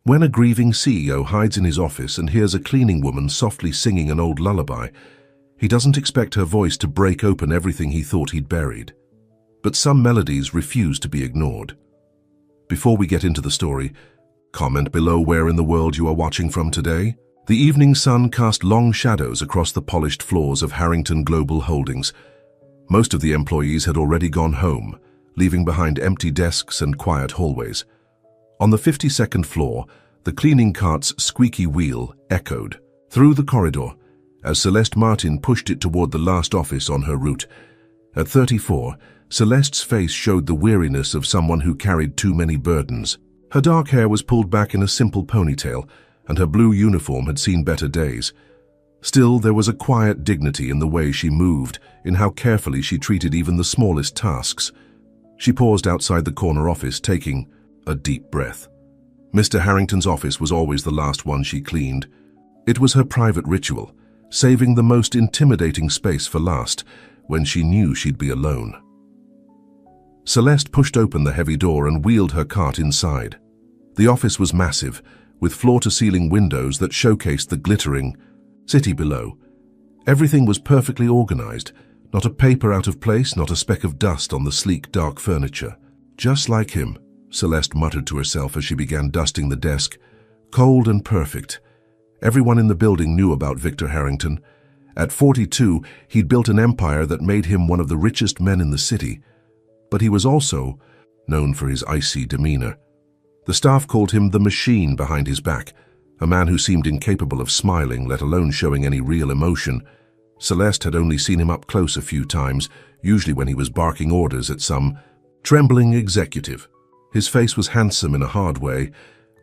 When a grieving CEO hides in his office and hears a cleaning woman softly singing an old lullaby, he doesn't expect her voice to break open everything he thought he'd buried. But some melodies refuse to be ignored. Before we get into the story, comment below where in the world you are watching from today. The evening sun cast long shadows across the polished floors of Harrington Global Holdings. Most of the employees had already gone home, leaving behind empty desks and quiet hallways. On the 52nd floor, the cleaning cart's squeaky wheel echoed through the corridor as Celeste Martin pushed it toward the last office on her route. At 34, Celeste's face showed the weariness of someone who carried too many burdens. Her dark hair was pulled back in a simple ponytail, and her blue uniform had seen better days. Still, there was a quiet dignity in the way she moved, in how carefully she treated even the smallest tasks. She paused outside the corner office, taking a deep breath. Mr. Harrington's office was always the last one she cleaned. It was her private ritual, saving the most intimidating space for last, when she knew she'd be alone. Celeste pushed open the heavy door and wheeled her cart inside. The office was massive, with floor-to-ceiling windows that showcased the glittering city below. Everything was perfectly organized, not a paper out of place, not a speck of dust on the sleek, dark furniture. Just like him, Celeste muttered to herself as she began dusting the desk. Cold and perfect. Everyone in the building knew about Victor Harrington. At 42, he'd built an empire that made him one of the richest men in the city. But he was also known for his icy demeanor. The staff called him the machine behind his back, a man who seemed incapable of smiling, let alone showing any real emotion. Celeste had only seen him up close a few times, usually when he was barking orders at some trembling executive. His face was handsome in a hard way,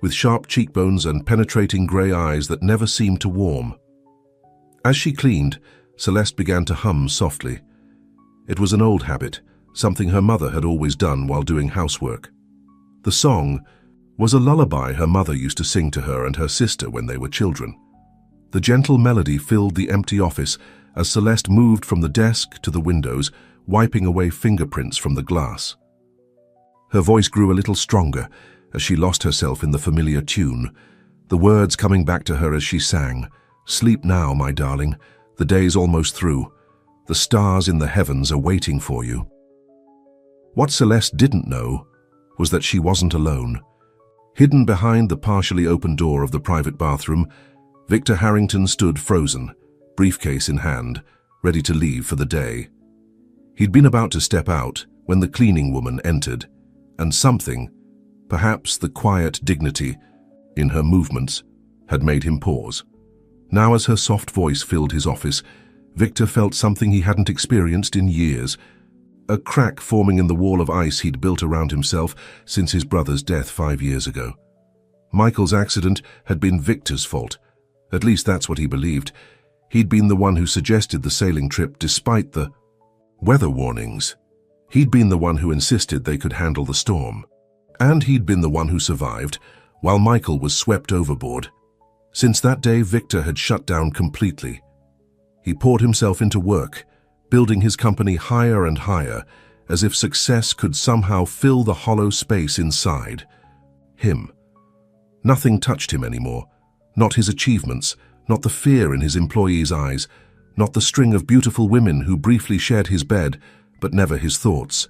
with sharp cheekbones and penetrating grey eyes that never seemed to warm. As she cleaned, Celeste began to hum softly. It was an old habit, something her mother had always done while doing housework. The song was a lullaby her mother used to sing to her and her sister when they were children. The gentle melody filled the empty office as Celeste moved from the desk to the windows, wiping away fingerprints from the glass. Her voice grew a little stronger as she lost herself in the familiar tune, the words coming back to her as she sang, "Sleep now, my darling, the day's almost through. The stars in the heavens are waiting for you." What Celeste didn't know was that she wasn't alone. Hidden behind the partially open door of the private bathroom, Victor Harrington stood frozen, briefcase in hand, ready to leave for the day. He'd been about to step out when the cleaning woman entered, and something, perhaps the quiet dignity in her movements, had made him pause. Now as her soft voice filled his office, Victor felt something he hadn't experienced in years, a crack forming in the wall of ice he'd built around himself since his brother's death 5 years ago. Michael's accident had been Victor's fault. At least that's what he believed. He'd been the one who suggested the sailing trip despite the weather warnings. He'd been the one who insisted they could handle the storm. And he'd been the one who survived, while Michael was swept overboard. Since that day, Victor had shut down completely. He poured himself into work, building his company higher and higher, as if success could somehow fill the hollow space inside him. Nothing touched him anymore, not his achievements, not the fear in his employees' eyes, not the string of beautiful women who briefly shared his bed, but never his thoughts.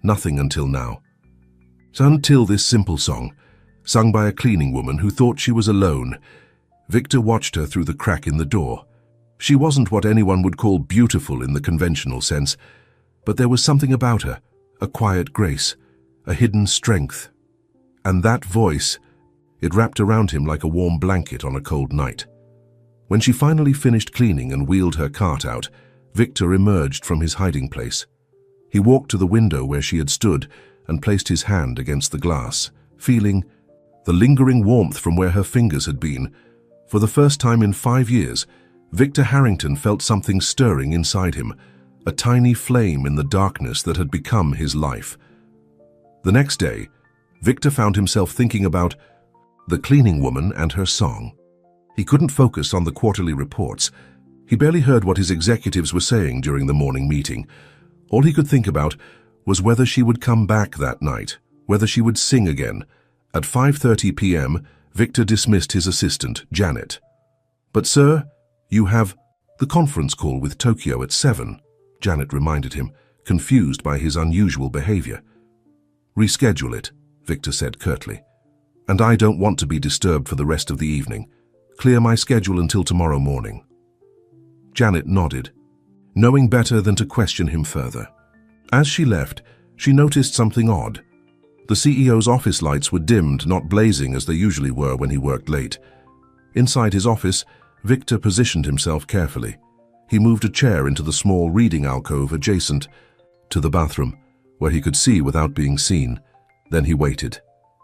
Nothing until now. So until this simple song, sung by a cleaning woman who thought she was alone, Victor watched her through the crack in the door. She wasn't what anyone would call beautiful in the conventional sense, but there was something about her, a quiet grace, a hidden strength. And that voice, it wrapped around him like a warm blanket on a cold night. When she finally finished cleaning and wheeled her cart out, Victor emerged from his hiding place. He walked to the window where she had stood and placed his hand against the glass, feeling the lingering warmth from where her fingers had been. For the first time in 5 years, Victor Harrington felt something stirring inside him, a tiny flame in the darkness that had become his life. The next day, Victor found himself thinking about the cleaning woman and her song. He couldn't focus on the quarterly reports. He barely heard what his executives were saying during the morning meeting. All he could think about was whether she would come back that night, whether she would sing again. At 5:30 p.m., Victor dismissed his assistant, Janet. "But sir, you have the conference call with Tokyo at 7, Janet reminded him, confused by his unusual behavior. "Reschedule it," Victor said curtly. "And I don't want to be disturbed for the rest of the evening. Clear my schedule until tomorrow morning." Janet nodded, knowing better than to question him further. As she left, she noticed something odd. The CEO's office lights were dimmed, not blazing as they usually were when he worked late. Inside his office, Victor positioned himself carefully. He moved a chair into the small reading alcove adjacent to the bathroom, where he could see without being seen. Then he waited.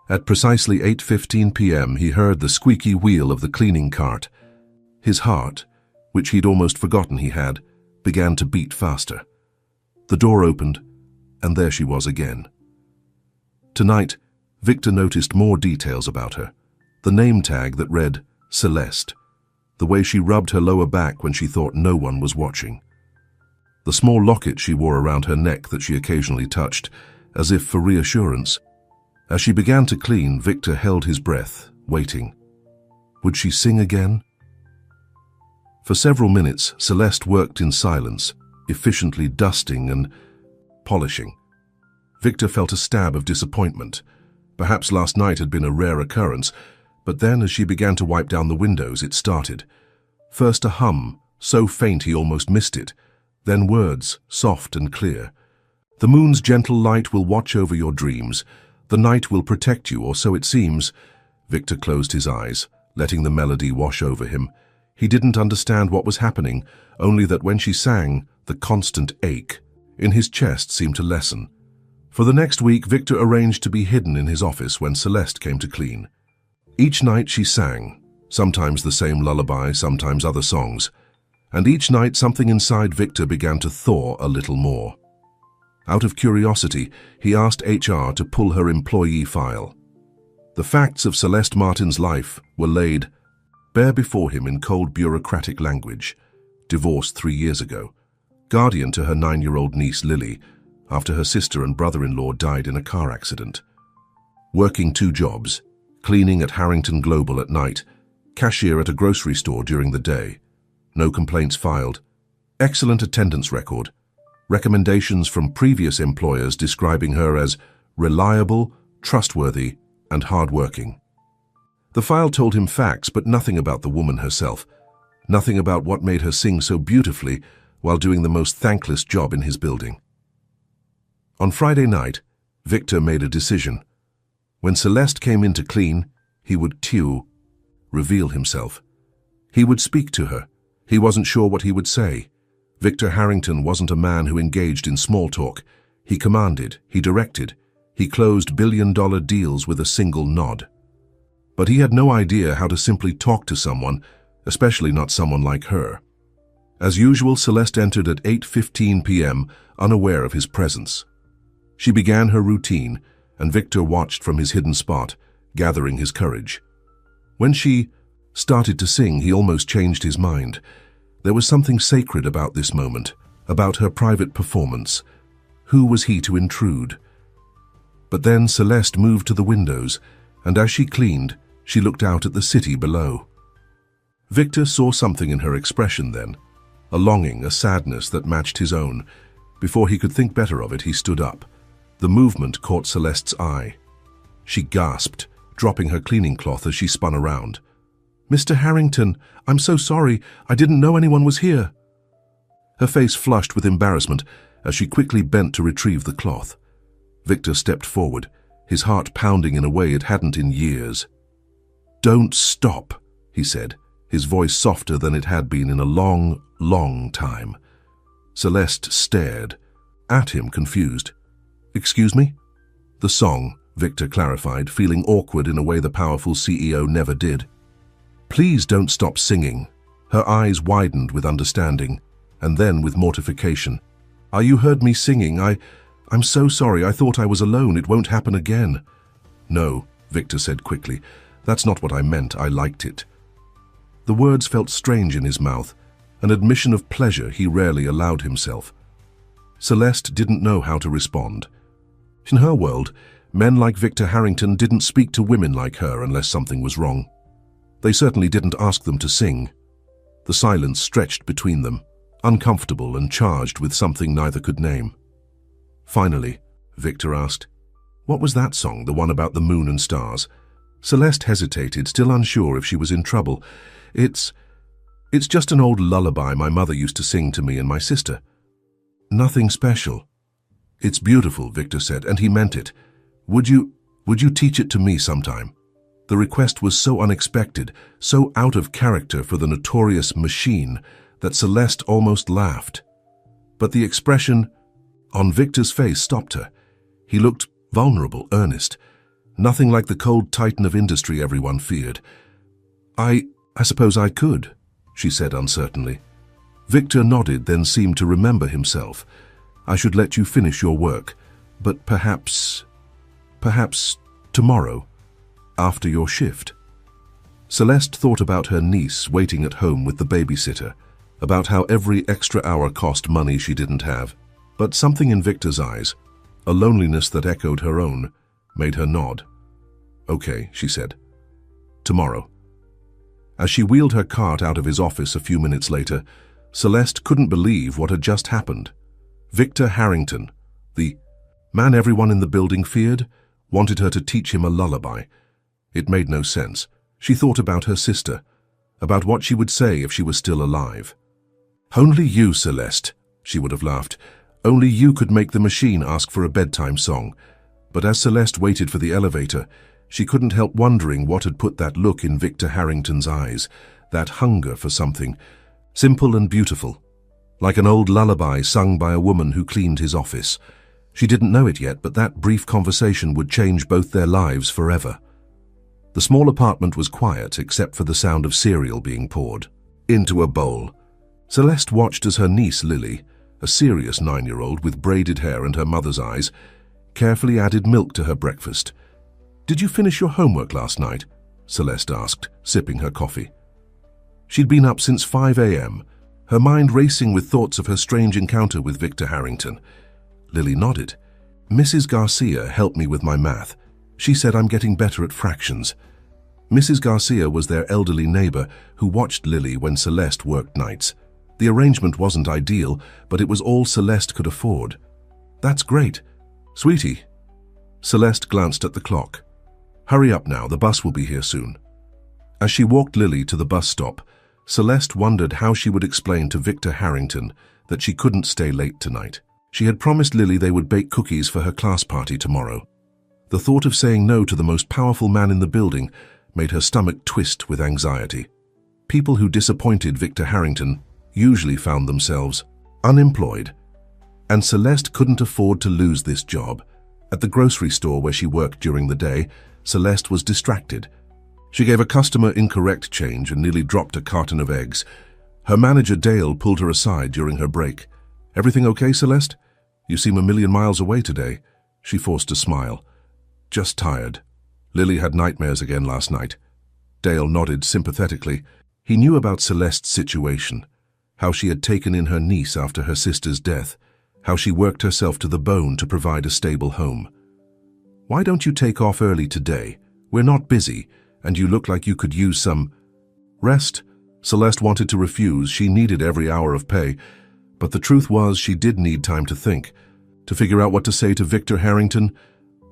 At precisely 8:15 p.m., he heard the squeaky wheel of the cleaning cart. His heart, which he'd almost forgotten he had, began to beat faster. The door opened, and there she was again. Tonight, Victor noticed more details about her. The name tag that read Celeste. The way she rubbed her lower back when she thought no one was watching. The small locket she wore around her neck that she occasionally touched, as if for reassurance. As she began to clean, Victor held his breath, waiting. Would she sing again? For several minutes, Celeste worked in silence, efficiently dusting and polishing. Victor felt a stab of disappointment. Perhaps last night had been a rare occurrence, but then as she began to wipe down the windows, it started. First a hum, so faint he almost missed it, then words, soft and clear. "The moon's gentle light will watch over your dreams. The night will protect you, or so it seems." Victor closed his eyes, letting the melody wash over him. He didn't understand what was happening, only that when she sang, the constant ache in his chest seemed to lessen. For the next week, Victor arranged to be hidden in his office when Celeste came to clean. Each night she sang, sometimes the same lullaby, sometimes other songs. And each night something inside Victor began to thaw a little more. Out of curiosity, he asked HR to pull her employee file. The facts of Celeste Martin's life were laid bare before him in cold bureaucratic language. Divorced 3 years ago. Guardian to her 9-year-old niece Lily, after her sister and brother-in-law died in a car accident. Working 2 jobs, cleaning at Harrington Global at night, cashier at a grocery store during the day. No complaints filed. Excellent attendance record. Recommendations from previous employers describing her as reliable, trustworthy, and hardworking. The file told him facts, but nothing about the woman herself. Nothing about what made her sing so beautifully while doing the most thankless job in his building. On Friday night, Victor made a decision. When Celeste came in to clean, he would reveal himself. He would speak to her. He wasn't sure what he would say. Victor Harrington wasn't a man who engaged in small talk. He commanded, he directed, he closed billion-dollar deals with a single nod. But he had no idea how to simply talk to someone, especially not someone like her. As usual, Celeste entered at 8:15 p.m., unaware of his presence. She began her routine, and Victor watched from his hidden spot, gathering his courage. When she started to sing, he almost changed his mind. There was something sacred about this moment, about her private performance. Who was he to intrude? But then Celeste moved to the windows, and as she cleaned, she looked out at the city below. Victor saw something in her expression then, a longing, a sadness that matched his own. Before he could think better of it, he stood up. The movement caught Celeste's eye. She gasped, dropping her cleaning cloth as she spun around. "Mr. Harrington, I'm so sorry. I didn't know anyone was here." Her face flushed with embarrassment as she quickly bent to retrieve the cloth. Victor stepped forward, his heart pounding in a way it hadn't in years. "Don't stop," he said, his voice softer than it had been in a long, long time. Celeste stared at him, confused. "Excuse me?" "The song," Victor clarified, feeling awkward in a way the powerful CEO never did. "Please don't stop singing." Her eyes widened with understanding, and then with mortification. "You heard me singing. I'm so sorry. I thought I was alone. It won't happen again." "No," Victor said quickly. "That's not what I meant. I liked it." The words felt strange in his mouth, an admission of pleasure he rarely allowed himself. Celeste didn't know how to respond. In her world, Men like Victor Harrington didn't speak to women like her unless something was wrong. They certainly didn't ask them to sing. The silence stretched between them, uncomfortable and charged with something neither could name. Finally, Victor asked, "What was that song, the one about the moon and stars?" Celeste hesitated, still unsure if she was in trouble. It's just an old lullaby my mother used to sing to me and my sister." "Nothing special." "It's beautiful," Victor said, and he meant it. Would you teach it to me sometime?" The request was so unexpected, so out of character for the notorious machine, that Celeste almost laughed. But the expression on Victor's face stopped her. He looked vulnerable, earnest. Nothing like the cold titan of industry everyone feared. I suppose I could," she said uncertainly. Victor nodded, then seemed to remember himself. "I should let you finish your work, but perhaps tomorrow, after your shift." Celeste thought about her niece waiting at home with the babysitter, about how every extra hour cost money she didn't have. But something in Victor's eyes, a loneliness that echoed her own, made her nod. "Okay," she said. "Tomorrow." As she wheeled her cart out of his office a few minutes later, Celeste couldn't believe what had just happened. Victor Harrington, the man everyone in the building feared, wanted her to teach him a lullaby. It made no sense. She thought about her sister, about what she would say if she was still alive. "Only you, Celeste," she would have laughed. "Only you could make the machine ask for a bedtime song." But as Celeste waited for the elevator, she couldn't help wondering what had put that look in Victor Harrington's eyes, that hunger for something simple and beautiful, like an old lullaby sung by a woman who cleaned his office. She didn't know it yet, but that brief conversation would change both their lives forever. The small apartment was quiet except for the sound of cereal being poured into a bowl. Celeste watched as her niece Lily, a serious 9-year-old with braided hair and her mother's eyes, carefully added milk to her breakfast. "Did you finish your homework last night?" Celeste asked, sipping her coffee. She'd been up since 5 a.m., her mind racing with thoughts of her strange encounter with Victor Harrington. Lily nodded. "Mrs. Garcia helped me with my math. She said I'm getting better at fractions." Mrs. Garcia was their elderly neighbor who watched Lily when Celeste worked nights. The arrangement wasn't ideal, but it was all Celeste could afford. "That's great. Sweetie." Celeste glanced at the clock. "Hurry up now, the bus will be here soon." As she walked Lily to the bus stop, Celeste wondered how she would explain to Victor Harrington that she couldn't stay late tonight. She had promised Lily they would bake cookies for her class party tomorrow. The thought of saying no to the most powerful man in the building made her stomach twist with anxiety. People who disappointed Victor Harrington usually found themselves unemployed, and Celeste couldn't afford to lose this job. At the grocery store where she worked during the day, Celeste was distracted. She gave a customer incorrect change and nearly dropped a carton of eggs. Her manager Dale pulled her aside during her break. "Everything okay, Celeste? You seem a million miles away today." She forced a smile. "Just tired. Lily had nightmares again last night." Dale nodded sympathetically. He knew about Celeste's situation, how she had taken in her niece after her sister's death, how she worked herself to the bone to provide a stable home. "Why don't you take off early today? We're not busy, and you look like you could use some rest." Celeste wanted to refuse. She needed every hour of pay. But the truth was she did need time to think, to figure out what to say to Victor Harrington.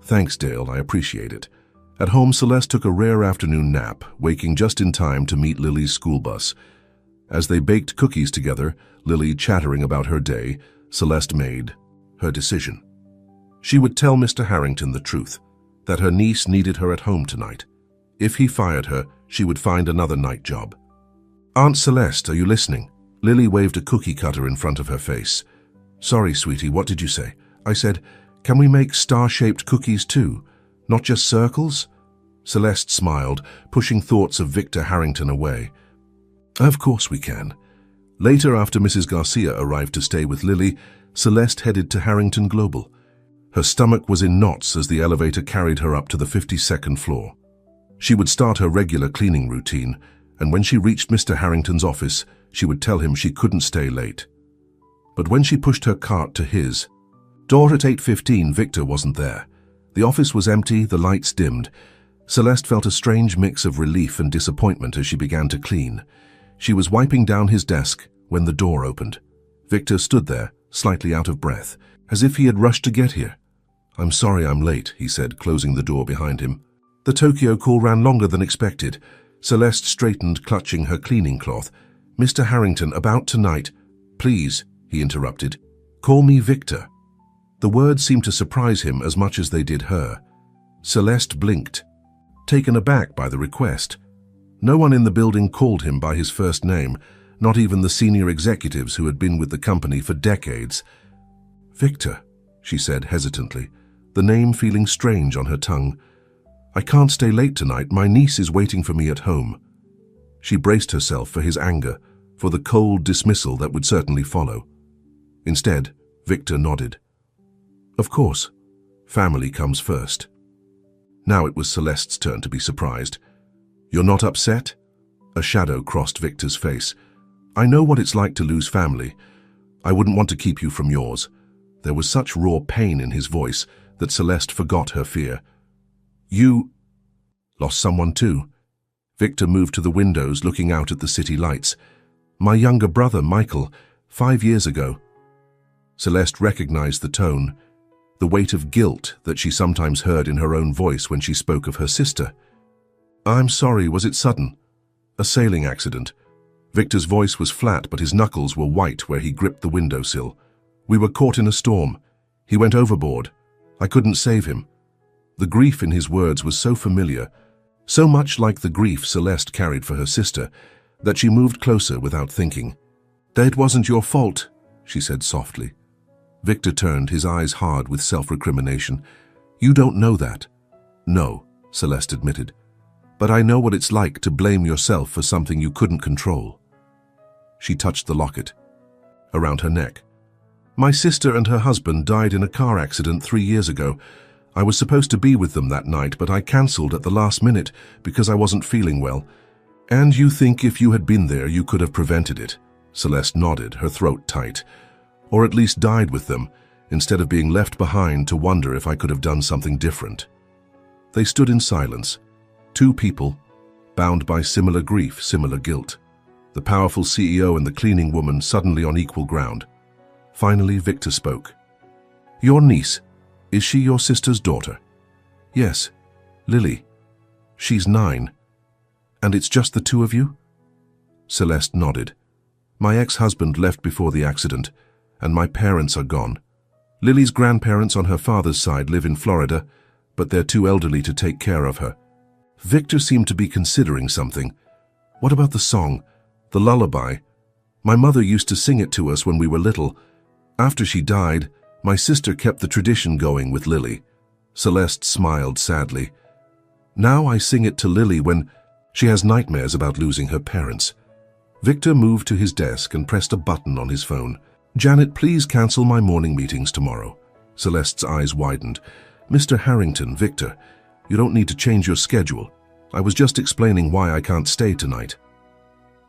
"Thanks, Dale, I appreciate it." At home, Celeste took a rare afternoon nap, waking just in time to meet Lily's school bus. As they baked cookies together, Lily chattering about her day, Celeste made her decision. She would tell Mr. Harrington the truth, that her niece needed her at home tonight. If he fired her, she would find another night job. "Aunt Celeste, are you listening?" Lily waved a cookie cutter in front of her face. "Sorry, sweetie, what did you say?" I said, "Can we make star-shaped cookies too? Not just circles?" Celeste smiled, pushing thoughts of Victor Harrington away. "Of course we can." Later, after Mrs. Garcia arrived to stay with Lily, Celeste headed to Harrington Global. Her stomach was in knots as the elevator carried her up to the 52nd floor. She would start her regular cleaning routine, and when she reached Mr. Harrington's office, she would tell him she couldn't stay late. But when she pushed her cart to his door at 8:15, Victor wasn't there. The office was empty, the lights dimmed. Celeste felt a strange mix of relief and disappointment as she began to clean. She was wiping down his desk when the door opened. Victor stood there, slightly out of breath, as if he had rushed to get here. "I'm sorry I'm late," he said, closing the door behind him. The Tokyo call ran longer than expected. Celeste straightened, clutching her cleaning cloth. "Mr. Harrington, about tonight." "Please," he interrupted. "Call me Victor." The words seemed to surprise him as much as they did her. Celeste blinked, taken aback by the request. No one in the building called him by his first name, not even the senior executives who had been with the company for decades. "Victor," she said hesitantly, the name feeling strange on her tongue. "I can't stay late tonight. My niece is waiting for me at home." She braced herself for his anger, for the cold dismissal that would certainly follow. Instead, Victor nodded. "Of course. Family comes first." Now it was Celeste's turn to be surprised. "You're not upset?" A shadow crossed Victor's face. "I know what it's like to lose family. I wouldn't want to keep you from yours." There was such raw pain in his voice that Celeste forgot her fear. "You lost someone too?" Victor moved to the windows, looking out at the city lights. "My younger brother, Michael, 5 years ago." Celeste recognized the tone, the weight of guilt that she sometimes heard in her own voice when she spoke of her sister. "I'm sorry, was it sudden?" "A sailing accident." Victor's voice was flat, but his knuckles were white where he gripped the windowsill. "We were caught in a storm. He went overboard. I couldn't save him." The grief in his words was so familiar, so much like the grief Celeste carried for her sister, that she moved closer without thinking. "That wasn't your fault," she said softly. Victor turned, his eyes hard with self-recrimination. "You don't know that." "No," Celeste admitted. "But I know what it's like to blame yourself for something you couldn't control." She touched the locket around her neck. "My sister and her husband died in a car accident 3 years ago. I was supposed to be with them that night, but I cancelled at the last minute because I wasn't feeling well. And you think if you had been there, you could have prevented it?" Celeste nodded, her throat tight. "Or at least died with them, instead of being left behind to wonder if I could have done something different." They stood in silence, two people, bound by similar grief, similar guilt. The powerful CEO and the cleaning woman suddenly on equal ground. Finally, Victor spoke. "Your niece, is she your sister's daughter?" "Yes, Lily. She's 9. And it's just the two of you?" Celeste nodded. "My ex-husband left before the accident, and my parents are gone. Lily's grandparents on her father's side live in Florida, but they're too elderly to take care of her." Victor seemed to be considering something. "What about the song, the lullaby? My mother used to sing it to us when we were little. After she died, my sister kept the tradition going with Lily." Celeste smiled sadly. "Now I sing it to Lily when she has nightmares about losing her parents." Victor moved to his desk and pressed a button on his phone. "Janet, please cancel my morning meetings tomorrow." Celeste's eyes widened. "Mr. Harrington, Victor, you don't need to change your schedule. I was just explaining why I can't stay tonight."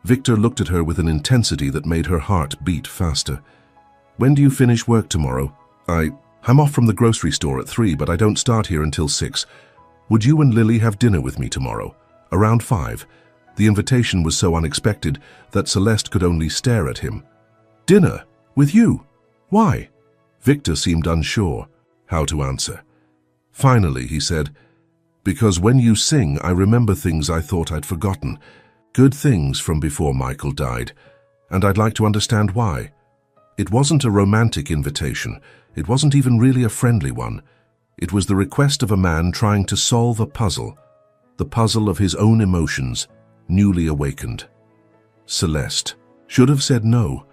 Victor looked at her with an intensity that made her heart beat faster. "When do you finish work tomorrow?" I'm off from the grocery store at 3, but I don't start here until 6. Would you and Lily have dinner with me tomorrow? Around 5. The invitation was so unexpected that Celeste could only stare at him. "Dinner? With you? Why?" Victor seemed unsure how to answer. Finally, he said, "Because when you sing, I remember things I thought I'd forgotten. Good things from before Michael died, and I'd like to understand why. It wasn't a romantic invitation. It wasn't even really a friendly one. It was the request of a man trying to solve a puzzle, the puzzle of his own emotions, newly awakened." Celeste should have said no.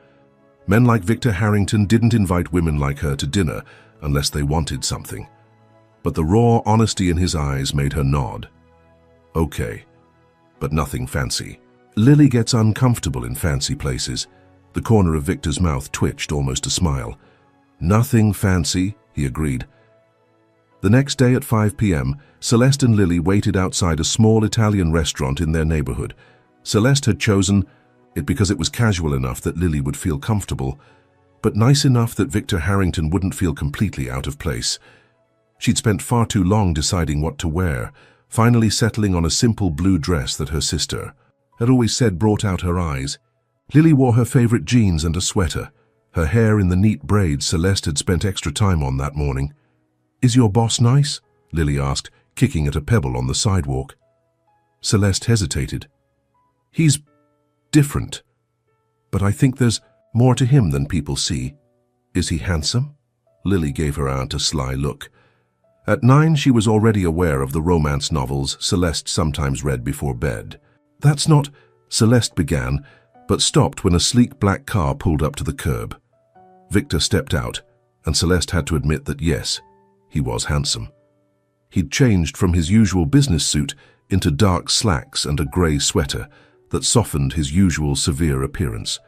Men like Victor Harrington didn't invite women like her to dinner unless they wanted something. But the raw honesty in his eyes made her nod. "Okay, but nothing fancy." Lily gets uncomfortable in fancy places. The corner of Victor's mouth twitched, almost a smile. "Nothing fancy," he agreed. The next day at 5 p.m., Celeste and Lily waited outside a small Italian restaurant in their neighborhood. Celeste had chosen it because it was casual enough that Lily would feel comfortable, but nice enough that Victor Harrington wouldn't feel completely out of place. She'd spent far too long deciding what to wear, finally settling on a simple blue dress that her sister had always said brought out her eyes. Lily wore her favorite jeans and a sweater, her hair in the neat braids Celeste had spent extra time on that morning. "Is your boss nice?" Lily asked, kicking at a pebble on the sidewalk. Celeste hesitated. "He's different, but I think there's more to him than people see." "Is he handsome?" Lily gave her aunt a sly look. At 9, she was already aware of the romance novels Celeste sometimes read before bed. "That's not—" Celeste began, but stopped when a sleek black car pulled up to the curb. Victor stepped out, and Celeste had to admit that yes, he was handsome. He'd changed from his usual business suit into dark slacks and a grey sweater that softened his usual severe appearance.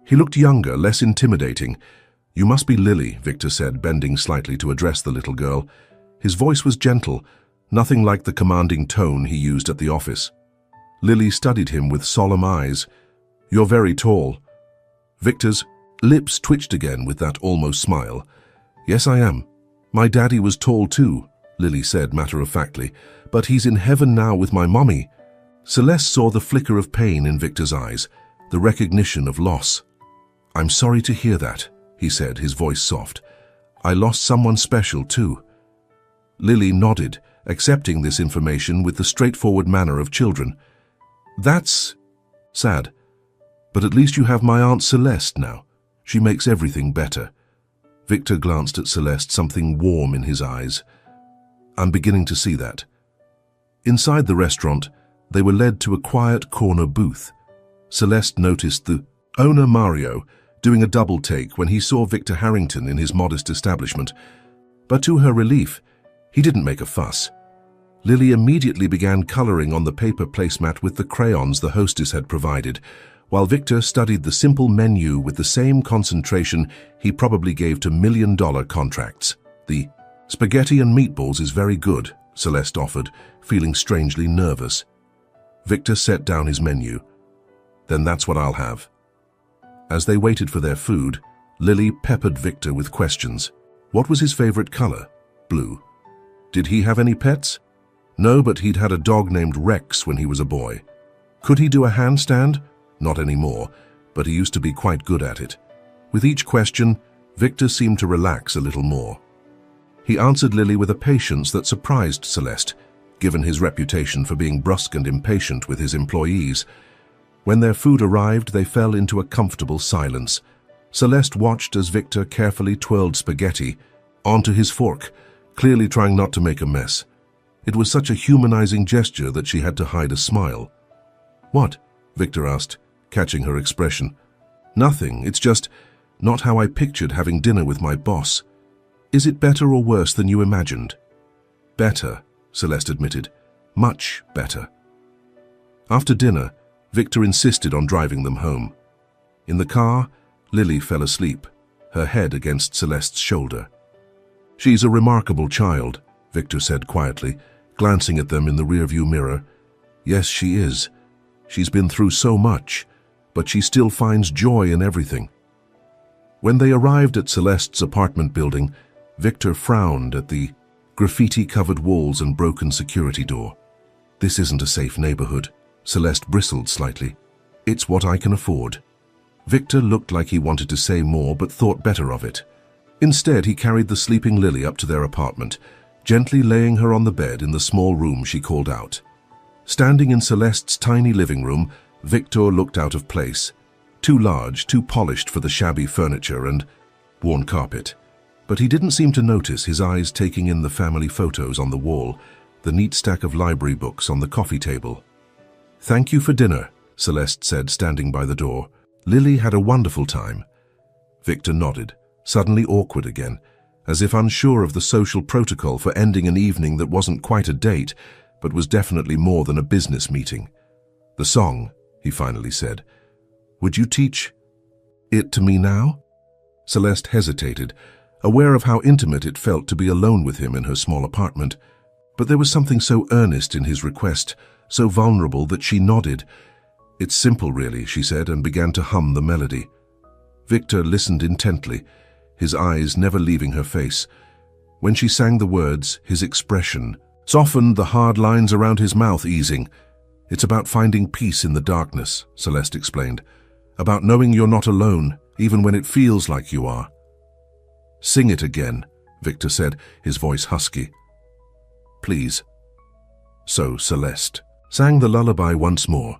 He looked younger, less intimidating. "You must be Lily," Victor said, bending slightly to address the little girl. His voice was gentle, nothing like the commanding tone he used at the office. Lily studied him with solemn eyes. "You're very tall." Victor's lips twitched again with that almost smile. "Yes, I am. My daddy was tall too," Lily said matter-of-factly, "but he's in heaven now with my mommy." Celeste saw the flicker of pain in Victor's eyes, the recognition of loss. "I'm sorry to hear that," he said, his voice soft. "I lost someone special too." Lily nodded, accepting this information with the straightforward manner of children. "That's sad, but at least you have my Aunt Celeste now. She makes everything better." Victor glanced at Celeste, something warm in his eyes. "I'm beginning to see that." Inside the restaurant, they were led to a quiet corner booth. Celeste noticed the owner, Mario, doing a double take when he saw Victor Harrington in his modest establishment. But to her relief, he didn't make a fuss. Lily immediately began coloring on the paper placemat with the crayons the hostess had provided, while Victor studied the simple menu with the same concentration he probably gave to million-dollar contracts. "The spaghetti and meatballs is very good," Celeste offered, feeling strangely nervous. Victor set down his menu. "Then that's what I'll have." As they waited for their food, Lily peppered Victor with questions. What was his favorite color? Blue. Did he have any pets? No, but he'd had a dog named Rex when he was a boy. Could he do a handstand? Not anymore, but he used to be quite good at it. With each question, Victor seemed to relax a little more. He answered Lily with a patience that surprised Celeste, given his reputation for being brusque and impatient with his employees. When their food arrived, they fell into a comfortable silence. Celeste watched as Victor carefully twirled spaghetti onto his fork, clearly trying not to make a mess. It was such a humanizing gesture that she had to hide a smile. "What?" Victor asked, catching her expression. "Nothing, it's just not how I pictured having dinner with my boss. Is it better or worse than you imagined?" "Better," Celeste admitted. "Much better." After dinner, Victor insisted on driving them home. In the car, Lily fell asleep, her head against Celeste's shoulder. "She's a remarkable child," Victor said quietly, glancing at them in the rearview mirror. "Yes, she is. She's been through so much, but she still finds joy in everything." When they arrived at Celeste's apartment building, Victor frowned at the graffiti-covered walls and broken security door. "This isn't a safe neighborhood." Celeste bristled slightly. "It's what I can afford." Victor looked like he wanted to say more but thought better of it. Instead, he carried the sleeping Lily up to their apartment, gently laying her on the bed in the small room she called out. Standing in Celeste's tiny living room, Victor looked out of place. Too large, too polished for the shabby furniture and worn carpet. But he didn't seem to notice, his eyes taking in the family photos on the wall, the neat stack of library books on the coffee table. "Thank you for dinner," Celeste said, standing by the door. "Lily had a wonderful time." Victor nodded, suddenly awkward again, as if unsure of the social protocol for ending an evening that wasn't quite a date, but was definitely more than a business meeting. "The song," he finally said. "Would you teach it to me now?" Celeste hesitated, aware of how intimate it felt to be alone with him in her small apartment. But there was something so earnest in his request, so vulnerable, that she nodded. "It's simple, really," she said, and began to hum the melody. Victor listened intently, his eyes never leaving her face. When she sang the words, his expression softened, the hard lines around his mouth easing. "It's about finding peace in the darkness," Celeste explained. "About knowing you're not alone, even when it feels like you are." "Sing it again," Victor said, his voice husky. "Please." So Celeste sang the lullaby once more,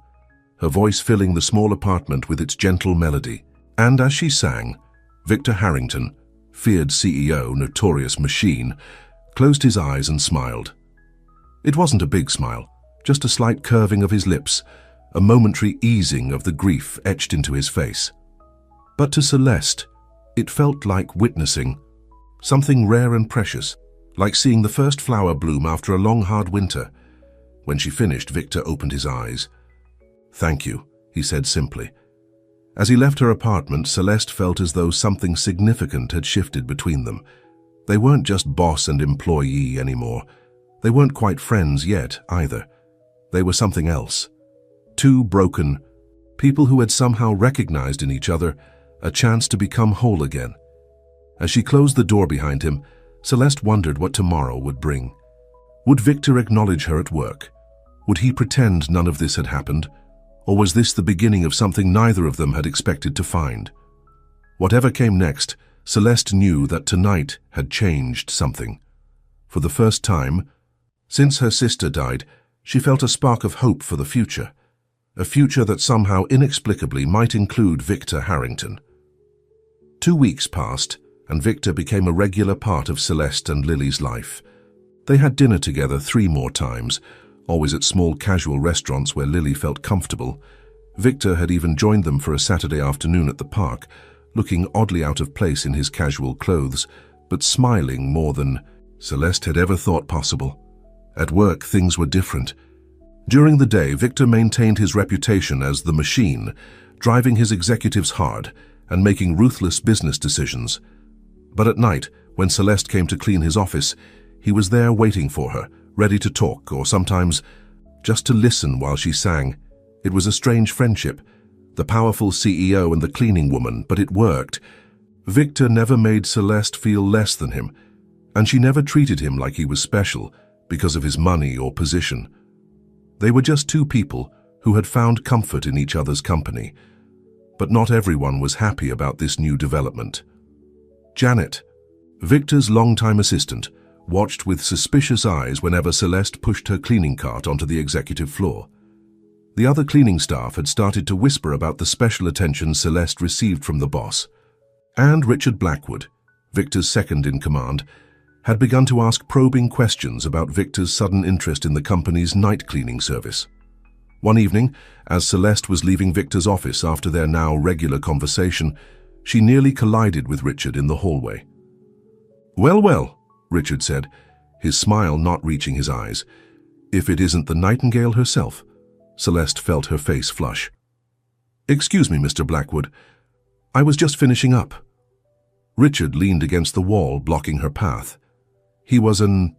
her voice filling the small apartment with its gentle melody. And as she sang, Victor Harrington, feared CEO, notorious machine, closed his eyes and smiled. It wasn't a big smile, just a slight curving of his lips, a momentary easing of the grief etched into his face. But to Celeste, it felt like witnessing something rare and precious, like seeing the first flower bloom after a long, hard winter. When she finished, Victor opened his eyes. "Thank you," he said simply. As he left her apartment, Celeste felt as though something significant had shifted between them. They weren't just boss and employee anymore. They weren't quite friends yet, either. They were something else. Two broken people who had somehow recognized in each other a chance to become whole again. As she closed the door behind him, Celeste wondered what tomorrow would bring. Would Victor acknowledge her at work? Would he pretend none of this had happened? Or was this the beginning of something neither of them had expected to find? Whatever came next, Celeste knew that tonight had changed something. For the first time, since her sister died, she felt a spark of hope for the future. A future that somehow inexplicably might include Victor Harrington. 2 weeks passed, and Victor became a regular part of Celeste and Lily's life. They had dinner together 3 more times, always at small casual restaurants where Lily felt comfortable. Victor had even joined them for a Saturday afternoon at the park, looking oddly out of place in his casual clothes, but smiling more than Celeste had ever thought possible. At work, things were different. During the day, Victor maintained his reputation as the machine, driving his executives hard and making ruthless business decisions. But at night, when Celeste came to clean his office, he was there waiting for her, ready to talk, or sometimes just to listen while she sang. It was a strange friendship, the powerful CEO and the cleaning woman, but it worked. Victor never made Celeste feel less than him, and she never treated him like he was special because of his money or position. They were just 2 people who had found comfort in each other's company. But not everyone was happy about this new development. Janet, Victor's longtime assistant, watched with suspicious eyes whenever Celeste pushed her cleaning cart onto the executive floor. The other cleaning staff had started to whisper about the special attention Celeste received from the boss. And Richard Blackwood, Victor's second in command, had begun to ask probing questions about Victor's sudden interest in the company's night cleaning service. One evening, as Celeste was leaving Victor's office after their now regular conversation, she nearly collided with Richard in the hallway. "Well, well," Richard said, his smile not reaching his eyes. "If it isn't the Nightingale herself." Celeste felt her face flush. "Excuse me, Mr. Blackwood. I was just finishing up." Richard leaned against the wall, blocking her path. He was an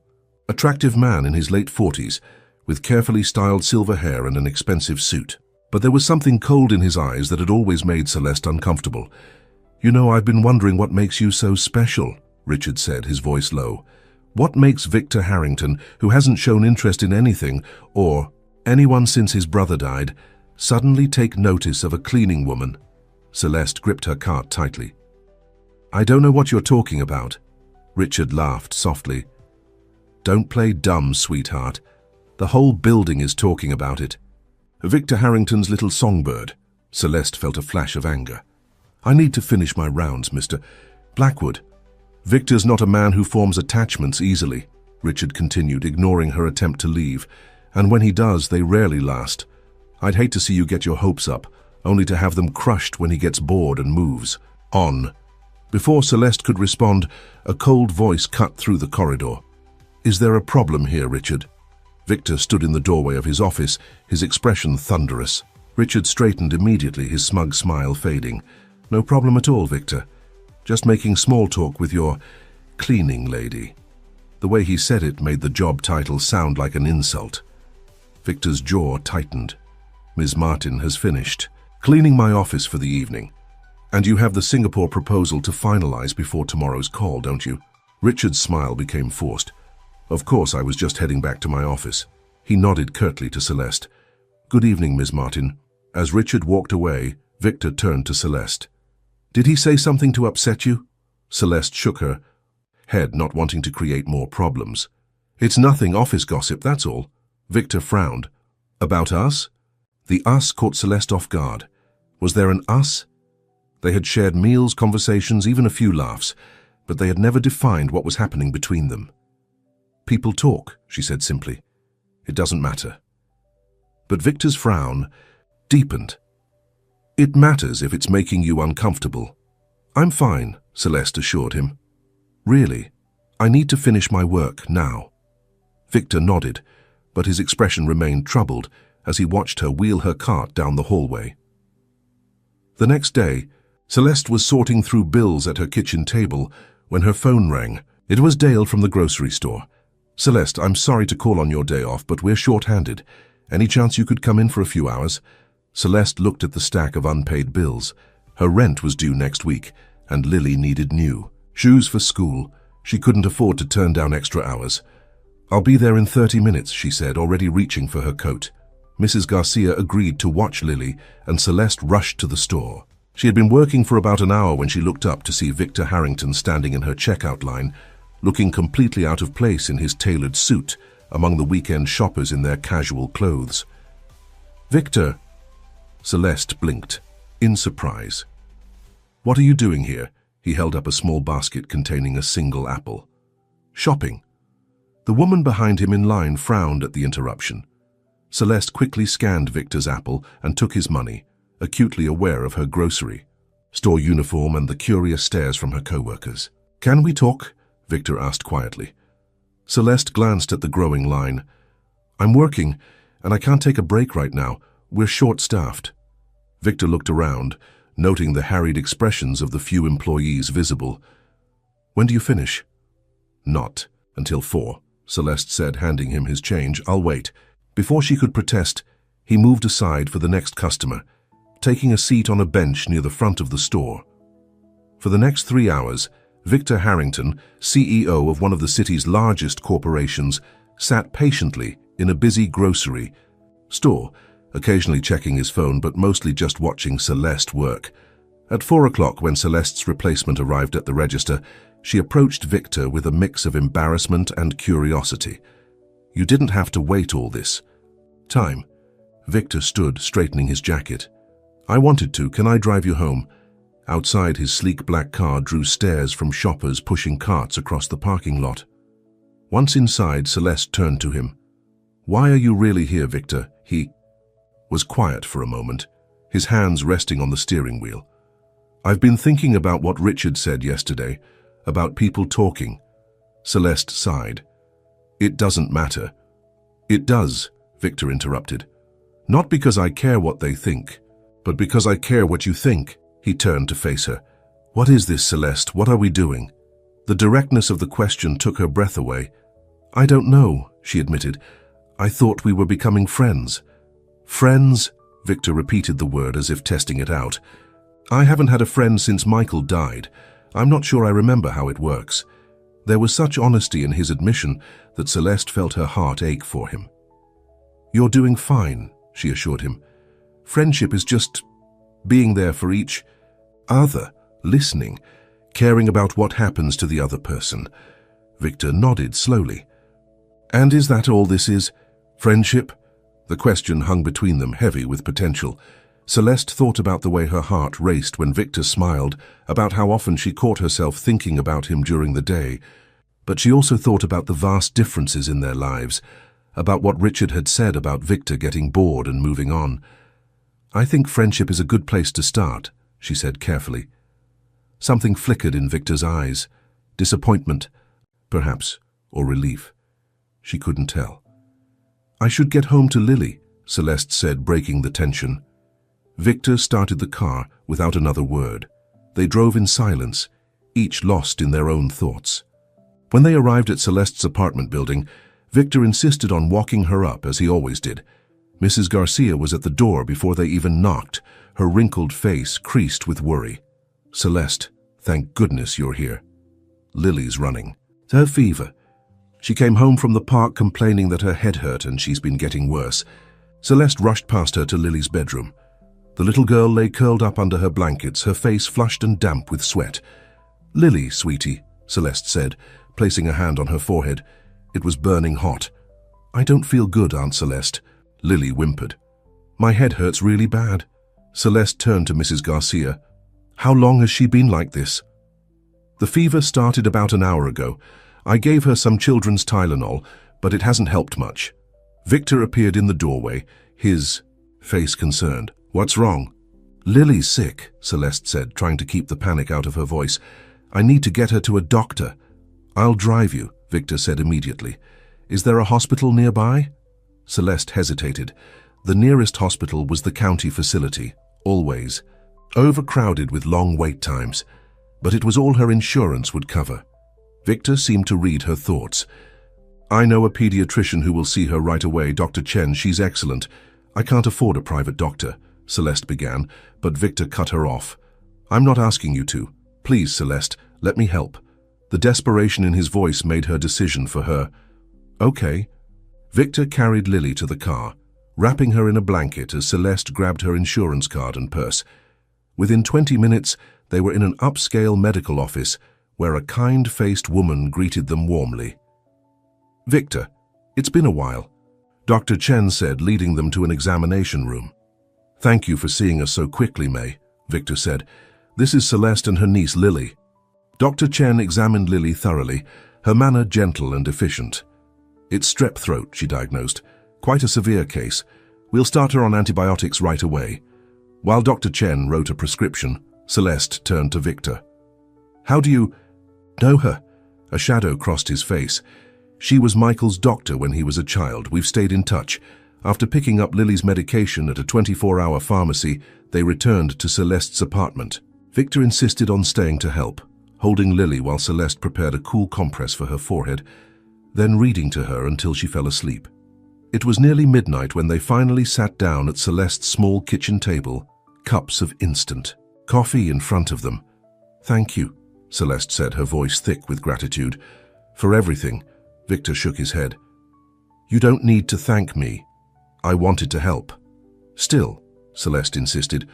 attractive man in his late 40s, with carefully styled silver hair and an expensive suit. But there was something cold in his eyes that had always made Celeste uncomfortable. "You know, I've been wondering what makes you so special," Richard said, his voice low. "What makes Victor Harrington, who hasn't shown interest in anything, or anyone since his brother died, suddenly take notice of a cleaning woman?" Celeste gripped her cart tightly. "I don't know what you're talking about." Richard laughed softly. "Don't play dumb, sweetheart. The whole building is talking about it." "Victor Harrington's little songbird." Celeste felt a flash of anger. "I need to finish my rounds, Mr. Blackwood." "Victor's not a man who forms attachments easily," Richard continued, ignoring her attempt to leave. "And when he does, they rarely last. I'd hate to see you get your hopes up, only to have them crushed when he gets bored and moves on." Before Celeste could respond, a cold voice cut through the corridor. "Is there a problem here, Richard?" Victor stood in the doorway of his office, his expression thunderous. Richard straightened immediately, his smug smile fading. "No problem at all, Victor. Just making small talk with your cleaning lady." The way he said it made the job title sound like an insult. Victor's jaw tightened. "Ms. Martin has finished cleaning my office for the evening. And you have the Singapore proposal to finalize before tomorrow's call, don't you?" Richard's smile became forced. Of course, I was just heading back to my office. He nodded curtly to Celeste. Good evening, Ms. Martin. As Richard walked away, Victor turned to Celeste. Did he say something to upset you? Celeste shook her head, not wanting to create more problems. It's nothing, office gossip, that's all. Victor frowned. About us? The us caught Celeste off guard. Was there an us? They had shared meals, conversations, even a few laughs, but they had never defined what was happening between them. People talk, she said simply. It doesn't matter. But Victor's frown deepened. It matters if it's making you uncomfortable. I'm fine, Celeste assured him. Really, I need to finish my work now. Victor nodded, but his expression remained troubled as he watched her wheel her cart down the hallway. The next day, Celeste was sorting through bills at her kitchen table when her phone rang. It was Dale from the grocery store. Celeste, I'm sorry to call on your day off, but we're short-handed. Any chance you could come in for a few hours? Celeste looked at the stack of unpaid bills. Her rent was due next week, and Lily needed new shoes for school. She couldn't afford to turn down extra hours. I'll be there in 30 minutes, she said, already reaching for her coat. Mrs. Garcia agreed to watch Lily, and Celeste rushed to the store. She had been working for about an hour when she looked up to see Victor Harrington standing in her checkout line, looking completely out of place in his tailored suit among the weekend shoppers in their casual clothes. Victor, Celeste blinked, in surprise. What are you doing here? He held up a small basket containing a single apple. Shopping. The woman behind him in line frowned at the interruption. Celeste quickly scanned Victor's apple and took his money, acutely aware of her grocery store uniform and the curious stares from her co-workers. Can we talk? Victor asked quietly. Celeste glanced at the growing line. I'm working, and I can't take a break right now. We're short-staffed. Victor looked around, noting the harried expressions of the few employees visible. When do you finish? Not until 4, Celeste said, handing him his change. I'll wait. Before she could protest, he moved aside for the next customer, taking a seat on a bench near the front of the store. For the next 3 hours, Victor Harrington, CEO of one of the city's largest corporations, sat patiently in a busy grocery store, occasionally checking his phone but mostly just watching Celeste work. At 4 o'clock, when Celeste's replacement arrived at the register, she approached Victor with a mix of embarrassment and curiosity. You didn't have to wait all this time. Victor stood, straightening his jacket. I wanted to. Can I drive you home? Outside, his sleek black car drew stares from shoppers pushing carts across the parking lot. Once inside, Celeste turned to him. Why are you really here, Victor? He was quiet for a moment, his hands resting on the steering wheel. I've been thinking about what Richard said yesterday, about people talking. Celeste sighed. It doesn't matter. It does, Victor interrupted. Not because I care what they think, but because I care what you think. He turned to face her. What is this, Celeste? What are we doing? The directness of the question took her breath away. I don't know, she admitted. I thought we were becoming friends. Friends? Victor repeated the word as if testing it out. I haven't had a friend since Michael died. I'm not sure I remember how it works. There was such honesty in his admission that Celeste felt her heart ache for him. You're doing fine, she assured him. Friendship is just being there for each other, listening, caring about what happens to the other person. Victor nodded slowly. And is that all this is? Friendship? The question hung between them, heavy with potential. Celeste thought about the way her heart raced when Victor smiled, about how often she caught herself thinking about him during the day. But she also thought about the vast differences in their lives, about what Richard had said about Victor getting bored and moving on. I think friendship is a good place to start, she said carefully. Something flickered in Victor's eyes. Disappointment, perhaps, or relief. She couldn't tell. I should get home to Lily, Celeste said, breaking the tension. Victor started the car without another word. They drove in silence, each lost in their own thoughts. When they arrived at Celeste's apartment building, Victor insisted on walking her up as he always did. Mrs. Garcia was at the door before they even knocked, her wrinkled face creased with worry. Celeste, thank goodness you're here. Lily's running. Her fever. She came home from the park complaining that her head hurt and she's been getting worse. Celeste rushed past her to Lily's bedroom. The little girl lay curled up under her blankets, her face flushed and damp with sweat. "Lily, sweetie," Celeste said, placing a hand on her forehead. It was burning hot. "I don't feel good, Aunt Celeste," Lily whimpered. "My head hurts really bad." Celeste turned to Mrs. Garcia. "How long has she been like this?" "The fever started about an hour ago. I gave her some children's Tylenol, but it hasn't helped much." Victor appeared in the doorway, his face concerned. "What's wrong?" "Lily's sick," Celeste said, trying to keep the panic out of her voice. "I need to get her to a doctor." "I'll drive you," Victor said immediately. "Is there a hospital nearby?" Celeste hesitated. The nearest hospital was the county facility, always. Overcrowded with long wait times. But it was all her insurance would cover. Victor seemed to read her thoughts. "I know a pediatrician who will see her right away, Dr. Chen. She's excellent. I can't afford a private doctor," Celeste began, but Victor cut her off. "I'm not asking you to. Please, Celeste, let me help." The desperation in his voice made her decision for her. "Okay." Victor carried Lily to the car, wrapping her in a blanket as Celeste grabbed her insurance card and purse. Within 20 minutes, they were in an upscale medical office where a kind-faced woman greeted them warmly. "Victor, it's been a while," Dr. Chen said, leading them to an examination room. "Thank you for seeing us so quickly, May," Victor said. "This is Celeste and her niece, Lily." Dr. Chen examined Lily thoroughly, her manner gentle and efficient. "It's strep throat," she diagnosed. "Quite a severe case. We'll start her on antibiotics right away." While Dr. Chen wrote a prescription, Celeste turned to Victor. "How do you know her?" A shadow crossed his face. "She was Michael's doctor when he was a child. We've stayed in touch. After picking up Lily's medication at a 24-hour pharmacy, they returned to Celeste's apartment. Victor insisted on staying to help, holding Lily while Celeste prepared a cool compress for her forehead, then reading to her until she fell asleep. It was nearly midnight when they finally sat down at Celeste's small kitchen table, cups of instant coffee in front of them. "Thank you," Celeste said, her voice thick with gratitude. "For everything," Victor shook his head. "You don't need to thank me. I wanted to help." "Still," Celeste insisted,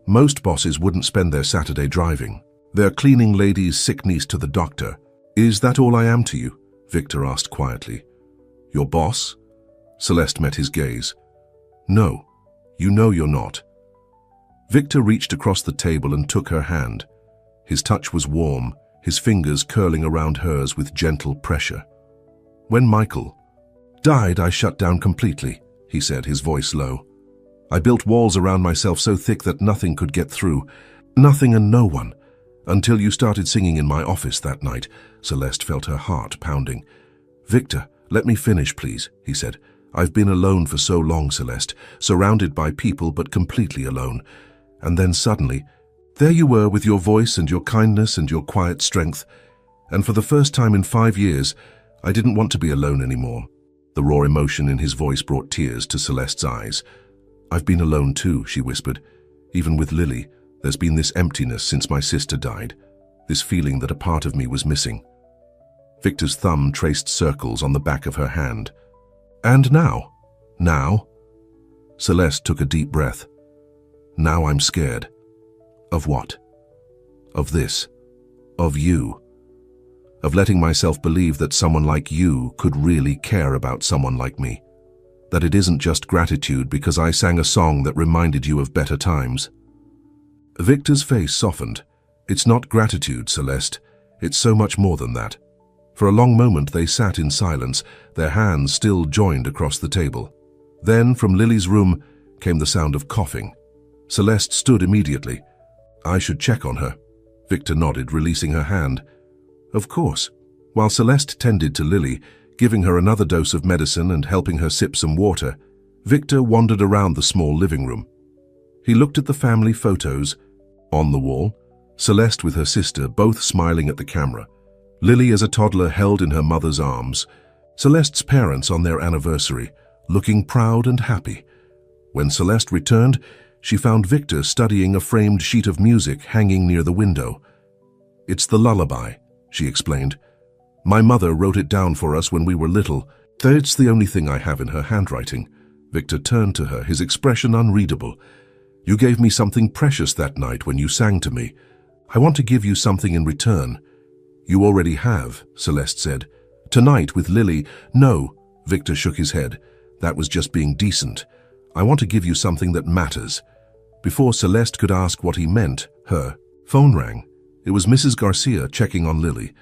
"most bosses wouldn't spend their Saturday driving. They're cleaning Lady's sick niece to the doctor. Is that all I am to you?" Victor asked quietly. "Your boss?" Celeste met his gaze. "No, you know you're not." Victor reached across the table and took her hand. His touch was warm, his fingers curling around hers with gentle pressure. "When Michael died, I shut down completely," he said, his voice low. "I built walls around myself so thick that nothing could get through. Nothing and no one. Until you started singing in my office that night." Celeste felt her heart pounding. "Victor, let me finish, please," he said. "I've been alone for so long, Celeste, surrounded by people but completely alone. And then suddenly, there you were with your voice and your kindness and your quiet strength. And for the first time in 5 years, I didn't want to be alone anymore." The raw emotion in his voice brought tears to Celeste's eyes. "I've been alone too," she whispered. "Even with Lily, there's been this emptiness since my sister died, this feeling that a part of me was missing." Victor's thumb traced circles on the back of her hand. "And now?" "Now?" Celeste took a deep breath. "Now I'm scared." "Of what?" "Of this. Of you. Of letting myself believe that someone like you could really care about someone like me. That it isn't just gratitude because I sang a song that reminded you of better times." Victor's face softened. "It's not gratitude, Celeste. It's so much more than that." For a long moment they sat in silence, their hands still joined across the table. Then, from Lily's room, came the sound of coughing. Celeste stood immediately. "I should check on her." Victor nodded, releasing her hand. "Of course." While Celeste tended to Lily, giving her another dose of medicine and helping her sip some water, Victor wandered around the small living room. He looked at the family photos. On the wall, Celeste with her sister, both smiling at the camera. Lily as a toddler held in her mother's arms. Celeste's parents on their anniversary, looking proud and happy. When Celeste returned, she found Victor studying a framed sheet of music hanging near the window. "It's the lullaby," she explained. My mother wrote it down for us when we were little. It's the only thing I have in her handwriting." Victor turned to her, his expression unreadable. "You gave me something precious that night when you sang to me. I want to give you something in return." "You already have," Celeste said. "Tonight with Lily." "No," Victor shook his head. "That was just being decent. I want to give you something that matters." Before Celeste could ask what he meant, her phone rang. It was Mrs. Garcia checking on Lily.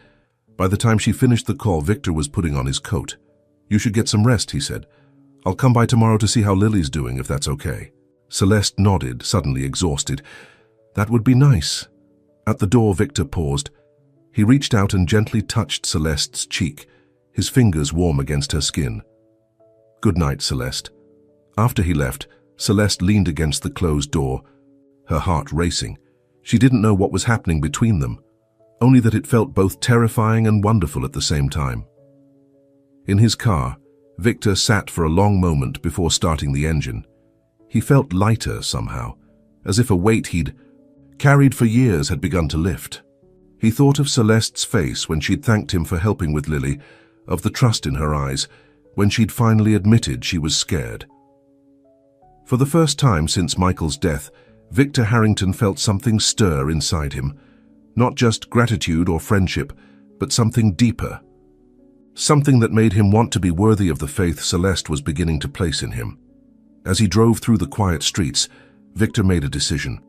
By the time she finished the call, Victor was putting on his coat. "You should get some rest," he said. "I'll come by tomorrow to see how Lily's doing, if that's okay." Celeste nodded, suddenly exhausted. "That would be nice." At the door, Victor paused. He reached out and gently touched Celeste's cheek, his fingers warm against her skin. "Good night, Celeste." After he left, Celeste leaned against the closed door, her heart racing. She didn't know what was happening between them, only that it felt both terrifying and wonderful at the same time. In his car, Victor sat for a long moment before starting the engine. He felt lighter somehow, as if a weight he'd carried for years had begun to lift. He thought of Celeste's face when she'd thanked him for helping with Lily, of the trust in her eyes, when she'd finally admitted she was scared. For the first time since Michael's death, Victor Harrington felt something stir inside him. Not just gratitude or friendship, but something deeper. Something that made him want to be worthy of the faith Celeste was beginning to place in him. As he drove through the quiet streets, Victor made a decision.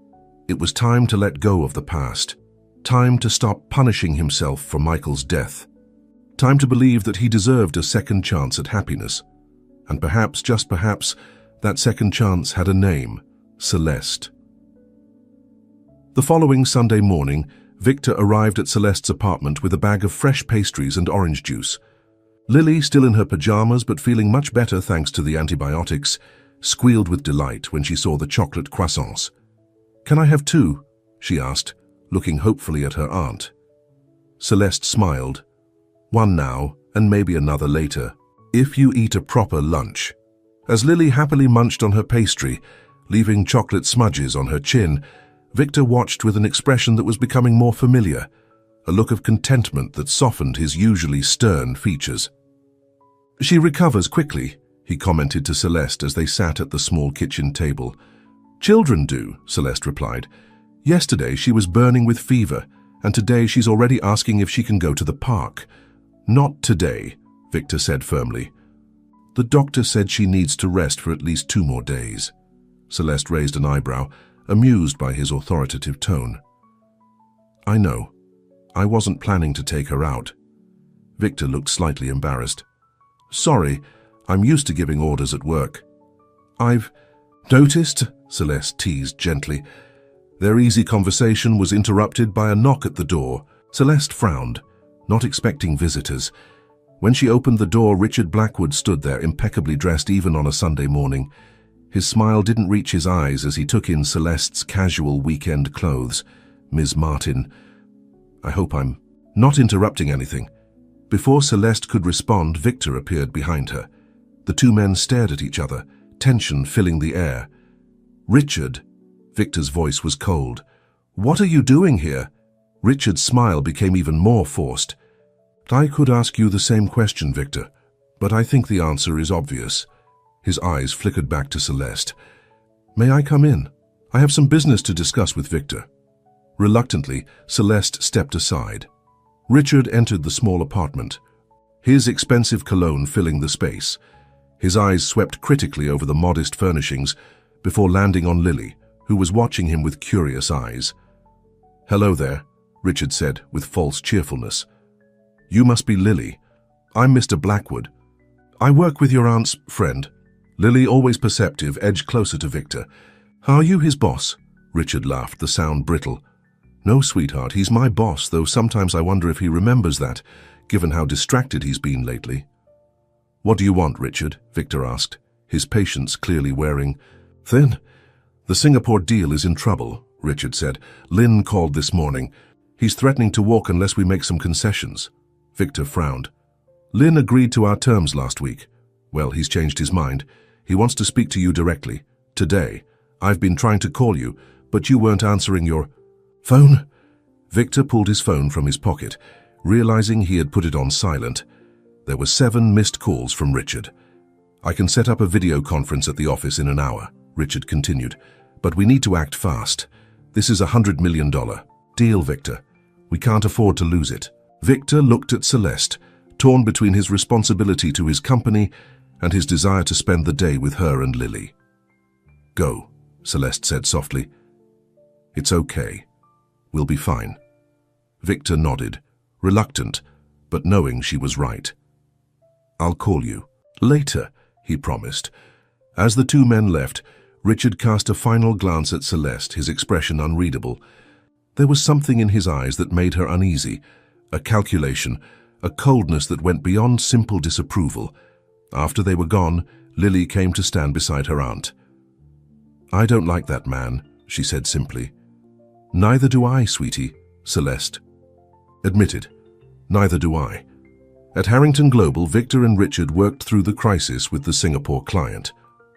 It was time to let go of the past. Time to stop punishing himself for Michael's death. Time to believe that he deserved a second chance at happiness. And perhaps, just perhaps, that second chance had a name: Celeste. The following Sunday morning, Victor arrived at Celeste's apartment with a bag of fresh pastries and orange juice. Lily, still in her pajamas but feeling much better thanks to the antibiotics, squealed with delight when she saw the chocolate croissants. "Can I have two?" she asked, looking hopefully at her aunt. Celeste smiled. "One now, and maybe another later, if you eat a proper lunch." As Lily happily munched on her pastry, leaving chocolate smudges on her chin, Victor watched with an expression that was becoming more familiar, a look of contentment that softened his usually stern features. "She recovers quickly," he commented to Celeste as they sat at the small kitchen table. "Children do," Celeste replied. "Yesterday she was burning with fever, and today she's already asking if she can go to the park." "Not today," Victor said firmly. "The doctor said she needs to rest for at least 2 more days." Celeste raised an eyebrow, amused by his authoritative tone. "I know. I wasn't planning to take her out." Victor looked slightly embarrassed. "Sorry, I'm used to giving orders at work." "I've noticed," Celeste teased gently. Their easy conversation was interrupted by a knock at the door. Celeste frowned, not expecting visitors. When she opened the door, Richard Blackwood stood there, impeccably dressed even on a Sunday morning. His smile didn't reach his eyes as he took in Celeste's casual weekend clothes. "Ms. Martin, I hope I'm not interrupting anything." Before Celeste could respond, Victor appeared behind her. The two men stared at each other, tension filling the air. "Richard," Victor's voice was cold. "What are you doing here?" Richard's smile became even more forced. "I could ask you the same question, Victor, but I think the answer is obvious." His eyes flickered back to Celeste. "May I come in? I have some business to discuss with Victor." Reluctantly, Celeste stepped aside. Richard entered the small apartment, his expensive cologne filling the space. His eyes swept critically over the modest furnishings before landing on Lily, who was watching him with curious eyes. "Hello there," Richard said with false cheerfulness. "You must be Lily. I'm Mr. Blackwood. I work with your aunt's friend." Lily, always perceptive, edged closer to Victor. "Are you his boss?" Richard laughed, the sound brittle. "No, sweetheart, he's my boss, though sometimes I wonder if he remembers that, given how distracted he's been lately." "What do you want, Richard?" Victor asked, his patience clearly wearing thin. "The Singapore deal is in trouble," Richard said. "Lynn called this morning. He's threatening to walk unless we make some concessions." Victor frowned. "Lynn agreed to our terms last week. Well, he's changed his mind. He wants to speak to you directly. Today. I've been trying to call you, but you weren't answering your phone." Victor pulled his phone from his pocket. Realizing he had put it on silent, there were 7 missed calls from Richard. "I can set up a video conference at the office in an hour," Richard continued, "but we need to act fast. This is $100 million deal, Victor. We can't afford to lose it." Victor looked at Celeste, torn between his responsibility to his company and his desire to spend the day with her and Lily. "Go," Celeste said softly. "It's okay. We'll be fine." Victor nodded, reluctant, but knowing she was right. "I'll call you later," he promised. As the 2 men left, Richard cast a final glance at Celeste, his expression unreadable. There was something in his eyes that made her uneasy, a calculation, a coldness that went beyond simple disapproval. After they were gone, Lily came to stand beside her aunt. "I don't like that man," she said simply. "Neither do I, sweetie," Celeste admitted. "Neither do I." At Harrington Global, Victor and Richard worked through the crisis with the Singapore client.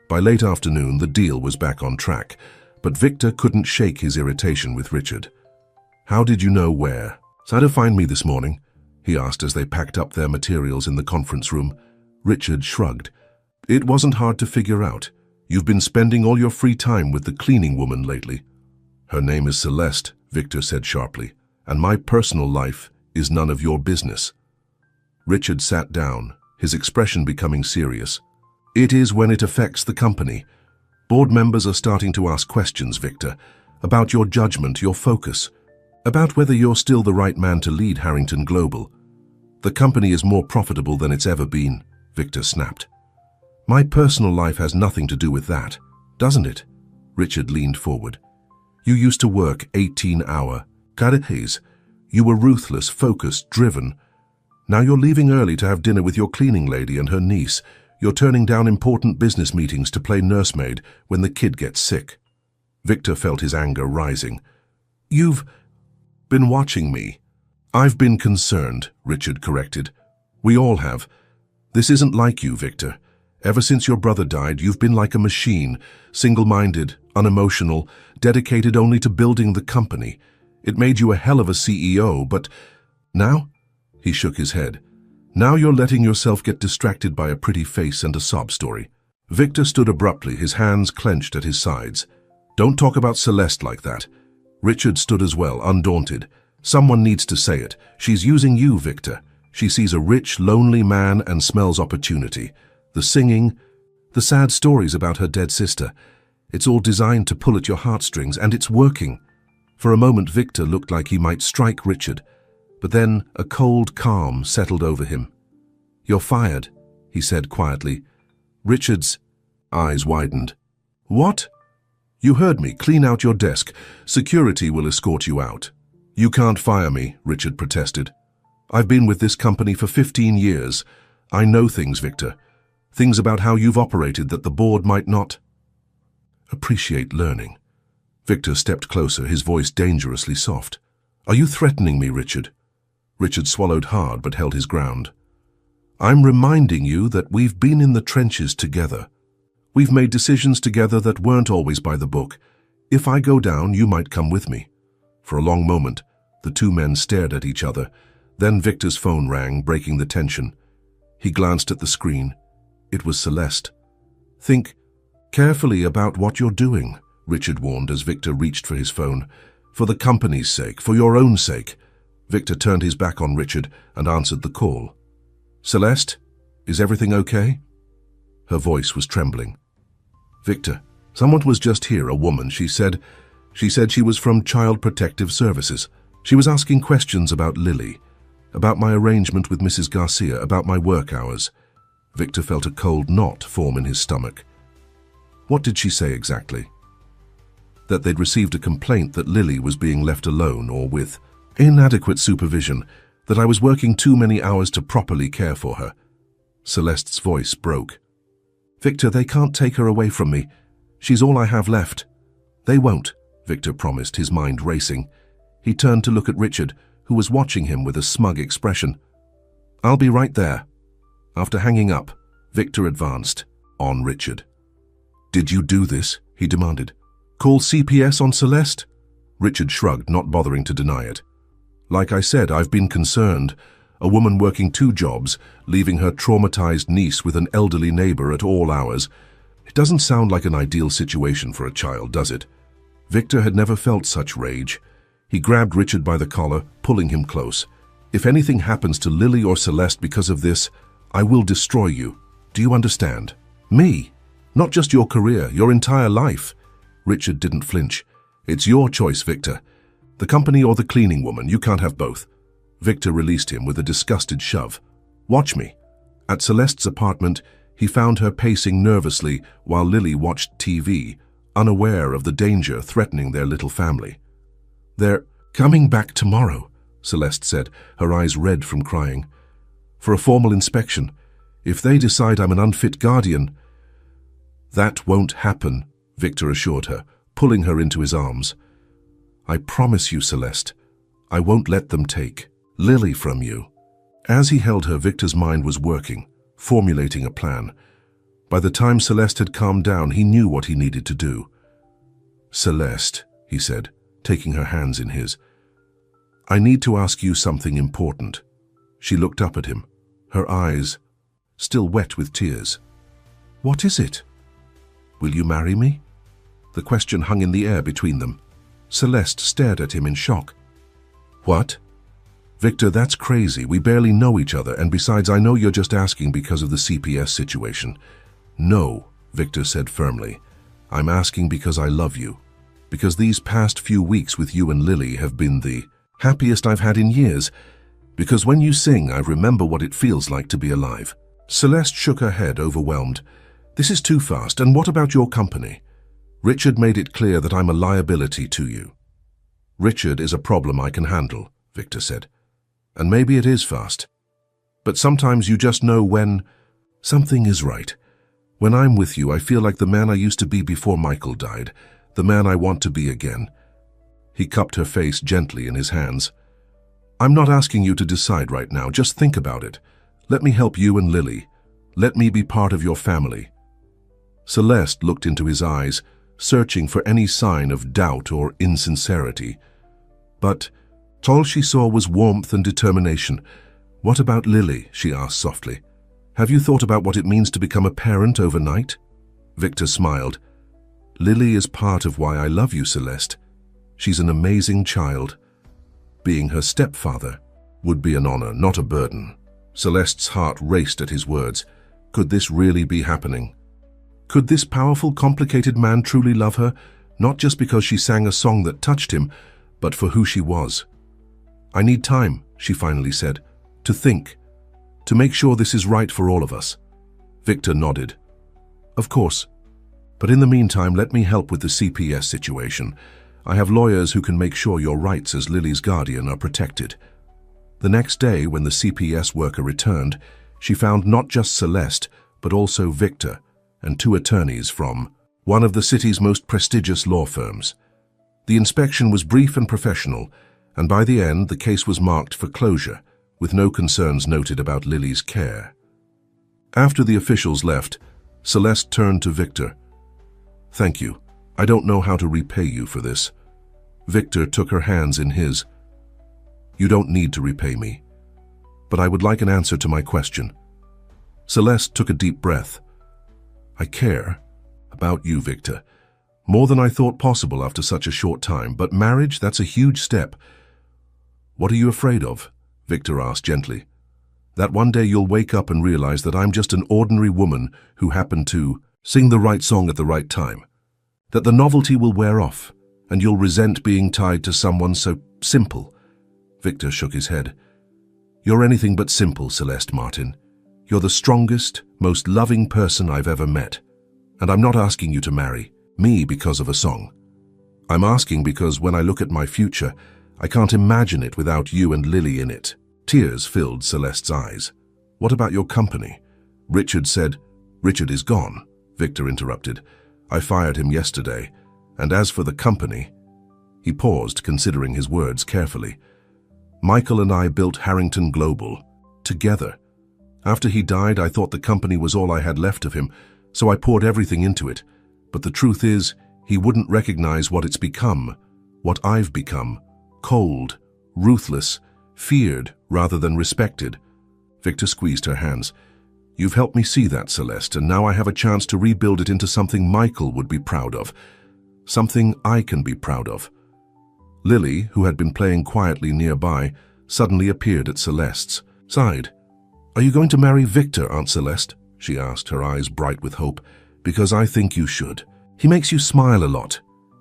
By late afternoon, the deal was back on track, but Victor couldn't shake his irritation with Richard. "How did you know where?" "How to find me this morning?" he asked as they packed up their materials in the conference room. Richard shrugged. "It wasn't hard to figure out. You've been spending all your free time with the cleaning woman lately." "Her name is Celeste," Victor said sharply, "and my personal life is none of your business." Richard sat down, his expression becoming serious. "It is when it affects the company. Board members are starting to ask questions, Victor, about your judgment, your focus, about whether you're still the right man to lead Harrington Global. The company is more profitable than it's ever been," Victor snapped. "My personal life has nothing to do with that, doesn't it?" Richard leaned forward. "You used to work 18-hour days. You were ruthless, focused, driven. Now you're leaving early to have dinner with your cleaning lady and her niece. You're turning down important business meetings to play nursemaid when the kid gets sick." Victor felt his anger rising. "You've been watching me." "I've been concerned," Richard corrected. "We all have. This isn't like you, Victor. Ever since your brother died, you've been like a machine, single-minded, unemotional, dedicated only to building the company. It made you a hell of a CEO, but now?" He shook his head. "Now you're letting yourself get distracted by a pretty face and a sob story." Victor stood abruptly, his hands clenched at his sides. "Don't talk about Celeste like that." Richard stood as well, undaunted. "Someone needs to say it. She's using you, Victor. She sees a rich, lonely man and smells opportunity. The singing, the sad stories about her dead sister. It's all designed to pull at your heartstrings, and it's working." For a moment, Victor looked like he might strike Richard, but then a cold calm settled over him. "You're fired," he said quietly. Richard's eyes widened. "What?" "You heard me. Clean out your desk. Security will escort you out." "You can't fire me," Richard protested. "I've been with this company for 15 years. I know things, Victor. Things about how you've operated that the board might not appreciate learning." Victor stepped closer, his voice dangerously soft. "Are you threatening me, Richard?" Richard swallowed hard but held his ground. "I'm reminding you that we've been in the trenches together. We've made decisions together that weren't always by the book. If I go down, you might come with me." For a long moment, the 2 men stared at each other. Then Victor's phone rang, breaking the tension. He glanced at the screen. It was Celeste. "Think carefully about what you're doing," Richard warned as Victor reached for his phone. "For the company's sake, for your own sake." Victor turned his back on Richard and answered the call. "Celeste, is everything okay?" Her voice was trembling. "Victor, someone was just here, a woman. She said she was from Child Protective Services. She was asking questions about Lily, about my arrangement with Mrs. Garcia, about my work hours." Victor felt a cold knot form in his stomach. "What did she say exactly?" "That they'd received a complaint that Lily was being left alone or with inadequate supervision, that I was working too many hours to properly care for her." Celeste's voice broke. "Victor, they can't take her away from me. She's all I have left." "They won't," Victor promised, his mind racing. He turned to look at Richard, who was watching him with a smug expression. "I'll be right there." After hanging up, Victor advanced on Richard. "Did you do this?" he demanded. "Call CPS on Celeste?" Richard shrugged, not bothering to deny it. Like I said, I've been concerned. A woman working 2 jobs, leaving her traumatized niece with an elderly neighbor at all hours. It doesn't sound like an ideal situation for a child, does it? Victor had never felt such rage. He grabbed Richard by the collar, pulling him close. If anything happens to Lily or Celeste because of this, I will destroy you. Do you understand? Me. Not just your career, your entire life. Richard didn't flinch. It's your choice, Victor. The company or the cleaning woman, you can't have both. Victor released him with a disgusted shove. Watch me. At Celeste's apartment, he found her pacing nervously while Lily watched TV, unaware of the danger threatening their little family. They're coming back tomorrow, Celeste said, her eyes red from crying. For a formal inspection. If they decide I'm an unfit guardian... That won't happen, Victor assured her, pulling her into his arms. I promise you, Celeste, I won't let them take Lily from you. As he held her, Victor's mind was working, formulating a plan. By the time Celeste had calmed down, he knew what he needed to do. Celeste, he said, taking her hands in his, I need to ask you something important. She looked up at him, her eyes still wet with tears. What is it? Will you marry me? The question hung in the air between them. Celeste stared at him in shock. What? Victor, that's crazy. We barely know each other, and besides, I know you're just asking because of the CPS situation. No, Victor said firmly. I'm asking because I love you. Because these past few weeks with you and Lily have been the happiest I've had in years. Because when you sing, I remember what it feels like to be alive. Celeste shook her head, overwhelmed. This is too fast, and what about your company? Richard made it clear that I'm a liability to you. Richard is a problem I can handle, Victor said. And maybe it is fast. But sometimes you just know when something is right. When I'm with you, I feel like the man I used to be before Michael died, the man I want to be again. He cupped her face gently in his hands. I'm not asking you to decide right now, just think about it. Let me help you and Lily. Let me be part of your family. Celeste looked into his eyes, searching for any sign of doubt or insincerity. But all she saw was warmth and determination. What about Lily? She asked softly. Have you thought about what it means to become a parent overnight? Victor smiled. Lily is part of why I love you, Celeste. She's an amazing child. Being her stepfather would be an honor, not a burden. Celeste's heart raced at his words. Could this really be happening? Could this powerful, complicated man truly love her, not just because she sang a song that touched him, but for who she was? I need time, she finally said, to think, to make sure this is right for all of us. Victor nodded. Of course. But in the meantime, let me help with the CPS situation. I have lawyers who can make sure your rights as Lily's guardian are protected. The next day, when the CPS worker returned, she found not just Celeste, but also Victor and 2 attorneys from one of the city's most prestigious law firms. The inspection was brief and professional, and by the end, the case was marked for closure, with no concerns noted about Lily's care. After the officials left, Celeste turned to Victor. Thank you. I don't know how to repay you for this. Victor took her hands in his. You don't need to repay me, but I would like an answer to my question. Celeste took a deep breath. I care about you, Victor, more than I thought possible after such a short time, but marriage, that's a huge step. What are you afraid of? Victor asked gently. That one day you'll wake up and realize that I'm just an ordinary woman who happened to sing the right song at the right time. That the novelty will wear off, and you'll resent being tied to someone so simple. Victor shook his head. You're anything but simple, Celeste Martin. You're the strongest, most loving person I've ever met. And I'm not asking you to marry me because of a song. I'm asking because when I look at my future, I can't imagine it without you and Lily in it. Tears filled Celeste's eyes. What about your company? Richard said. Richard is gone, Victor interrupted. I fired him yesterday. And as for the company... He paused, considering his words carefully. Michael and I built Harrington Global, together. After he died, I thought the company was all I had left of him, so I poured everything into it. But the truth is, he wouldn't recognize what it's become, what I've become. Cold, ruthless, feared rather than respected. Victor squeezed her hands. You've helped me see that, Celeste, and now I have a chance to rebuild it into something Michael would be proud of. Something I can be proud of. Lily, who had been playing quietly nearby, suddenly appeared at Celeste's side. Are you going to marry Victor, Aunt Celeste? She asked, her eyes bright with hope. Because I think you should. He makes you smile a lot,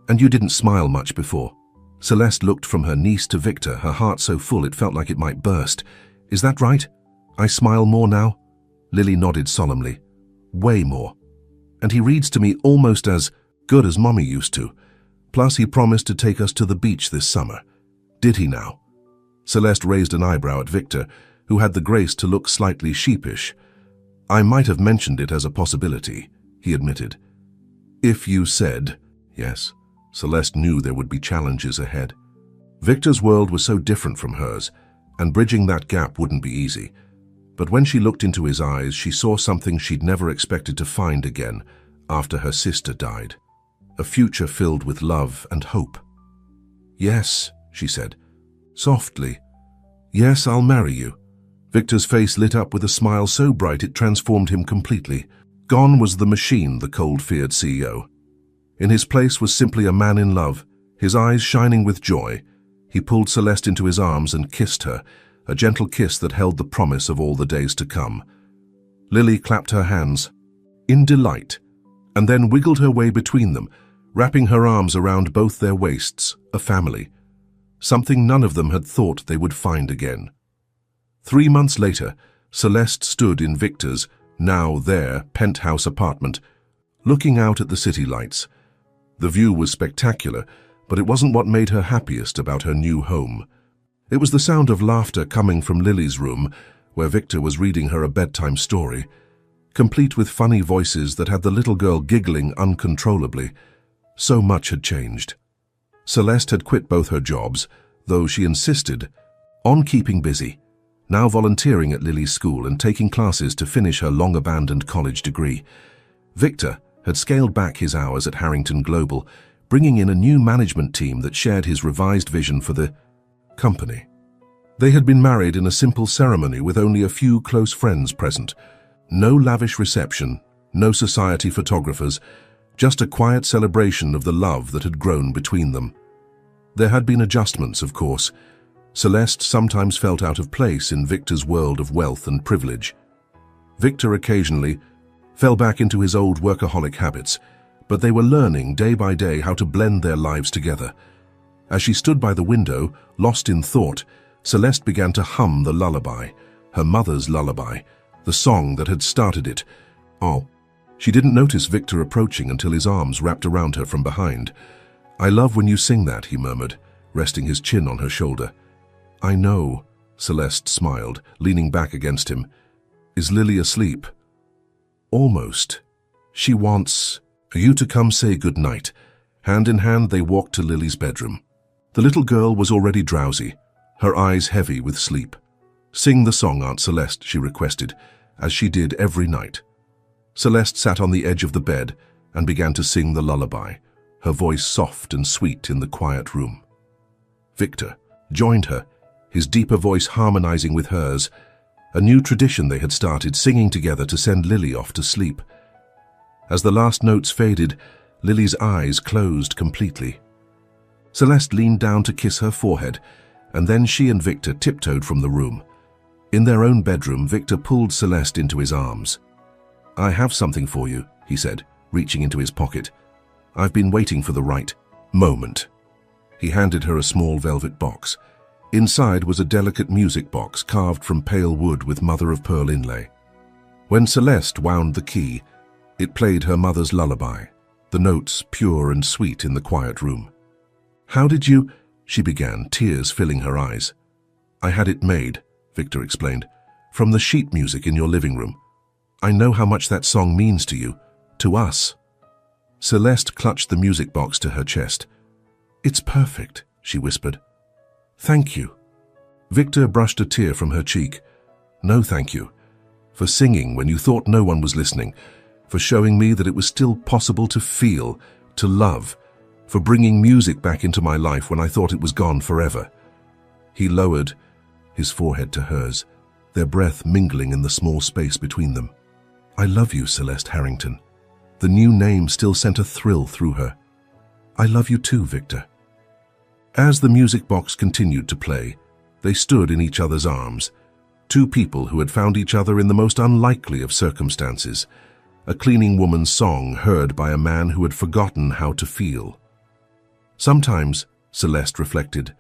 and you didn't smile much before. Celeste looked from her niece to Victor, her heart so full it felt like it might burst. Is that right? I smile more now? Lily nodded solemnly. Way more. And he reads to me almost as good as Mommy used to. Plus he promised to take us to the beach this summer. Did he now? Celeste raised an eyebrow at Victor, who had the grace to look slightly sheepish. I might have mentioned it as a possibility, he admitted. If you said, yes. Celeste knew there would be challenges ahead. Victor's world was so different from hers, and bridging that gap wouldn't be easy. But when she looked into his eyes, she saw something she'd never expected to find again after her sister died. A future filled with love and hope. Yes, she said, softly. Yes, I'll marry you. Victor's face lit up with a smile so bright it transformed him completely. Gone was the machine, the cold-feared CEO. In his place was simply a man in love, his eyes shining with joy. He pulled Celeste into his arms and kissed her, a gentle kiss that held the promise of all the days to come. Lily clapped her hands, in delight, and then wiggled her way between them, wrapping her arms around both their waists, a family. Something none of them had thought they would find again. 3 months later, Celeste stood in Victor's, now their, penthouse apartment, looking out at the city lights. The view was spectacular, but it wasn't what made her happiest about her new home. It was the sound of laughter coming from Lily's room, where Victor was reading her a bedtime story, complete with funny voices that had the little girl giggling uncontrollably. So much had changed. Celeste had quit both her jobs, though she insisted on keeping busy, now volunteering at Lily's school and taking classes to finish her long-abandoned college degree. Victor had scaled back his hours at Harrington Global, bringing in a new management team that shared his revised vision for the company. They had been married in a simple ceremony with only a few close friends present. No lavish reception, no society photographers, just a quiet celebration of the love that had grown between them. There had been adjustments, of course. Celeste sometimes felt out of place in Victor's world of wealth and privilege. Victor occasionally fell back into his old workaholic habits, but they were learning day by day how to blend their lives together. As she stood by the window, lost in thought, Celeste began to hum the lullaby, her mother's lullaby, the song that had started it. Oh, she didn't notice Victor approaching until his arms wrapped around her from behind. I love when you sing that, he murmured, resting his chin on her shoulder. I know, Celeste smiled, leaning back against him. Is Lily asleep? Almost. She wants you to come say good night. Hand in hand, they walked to Lily's bedroom. The little girl was already drowsy, her eyes heavy with sleep. Sing the song, Aunt Celeste, she requested, as she did every night. Celeste sat on the edge of the bed and began to sing the lullaby, her voice soft and sweet in the quiet room. Victor joined her, his deeper voice harmonizing with hers, a new tradition they had started, singing together to send Lily off to sleep. As the last notes faded, Lily's eyes closed completely. Celeste leaned down to kiss her forehead, and then she and Victor tiptoed from the room. In their own bedroom, Victor pulled Celeste into his arms. I have something for you, he said, reaching into his pocket. I've been waiting for the right moment. He handed her a small velvet box. Inside was a delicate music box carved from pale wood with mother-of-pearl inlay. When Celeste wound the key, it played her mother's lullaby, the notes pure and sweet in the quiet room. How did you? She began, tears filling her eyes. I had it made, Victor explained, from the sheet music in your living room. I know how much that song means to you, to us. Celeste clutched the music box to her chest. It's perfect, she whispered. Thank you. Victor brushed a tear from her cheek. No, thank you. For singing when you thought no one was listening, for showing me that it was still possible to feel, to love, for bringing music back into my life when I thought it was gone forever. He lowered his forehead to hers, their breath mingling in the small space between them. "I love you, Celeste Harrington." The new name still sent a thrill through her. "I love you too, Victor." As the music box continued to play, they stood in each other's arms, two people who had found each other in the most unlikely of circumstances, a cleaning woman's song heard by a man who had forgotten how to feel. Sometimes, Celeste reflected,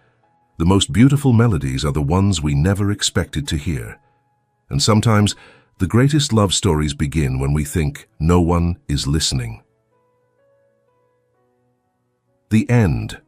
the most beautiful melodies are the ones we never expected to hear. And sometimes, the greatest love stories begin when we think no one is listening. The end.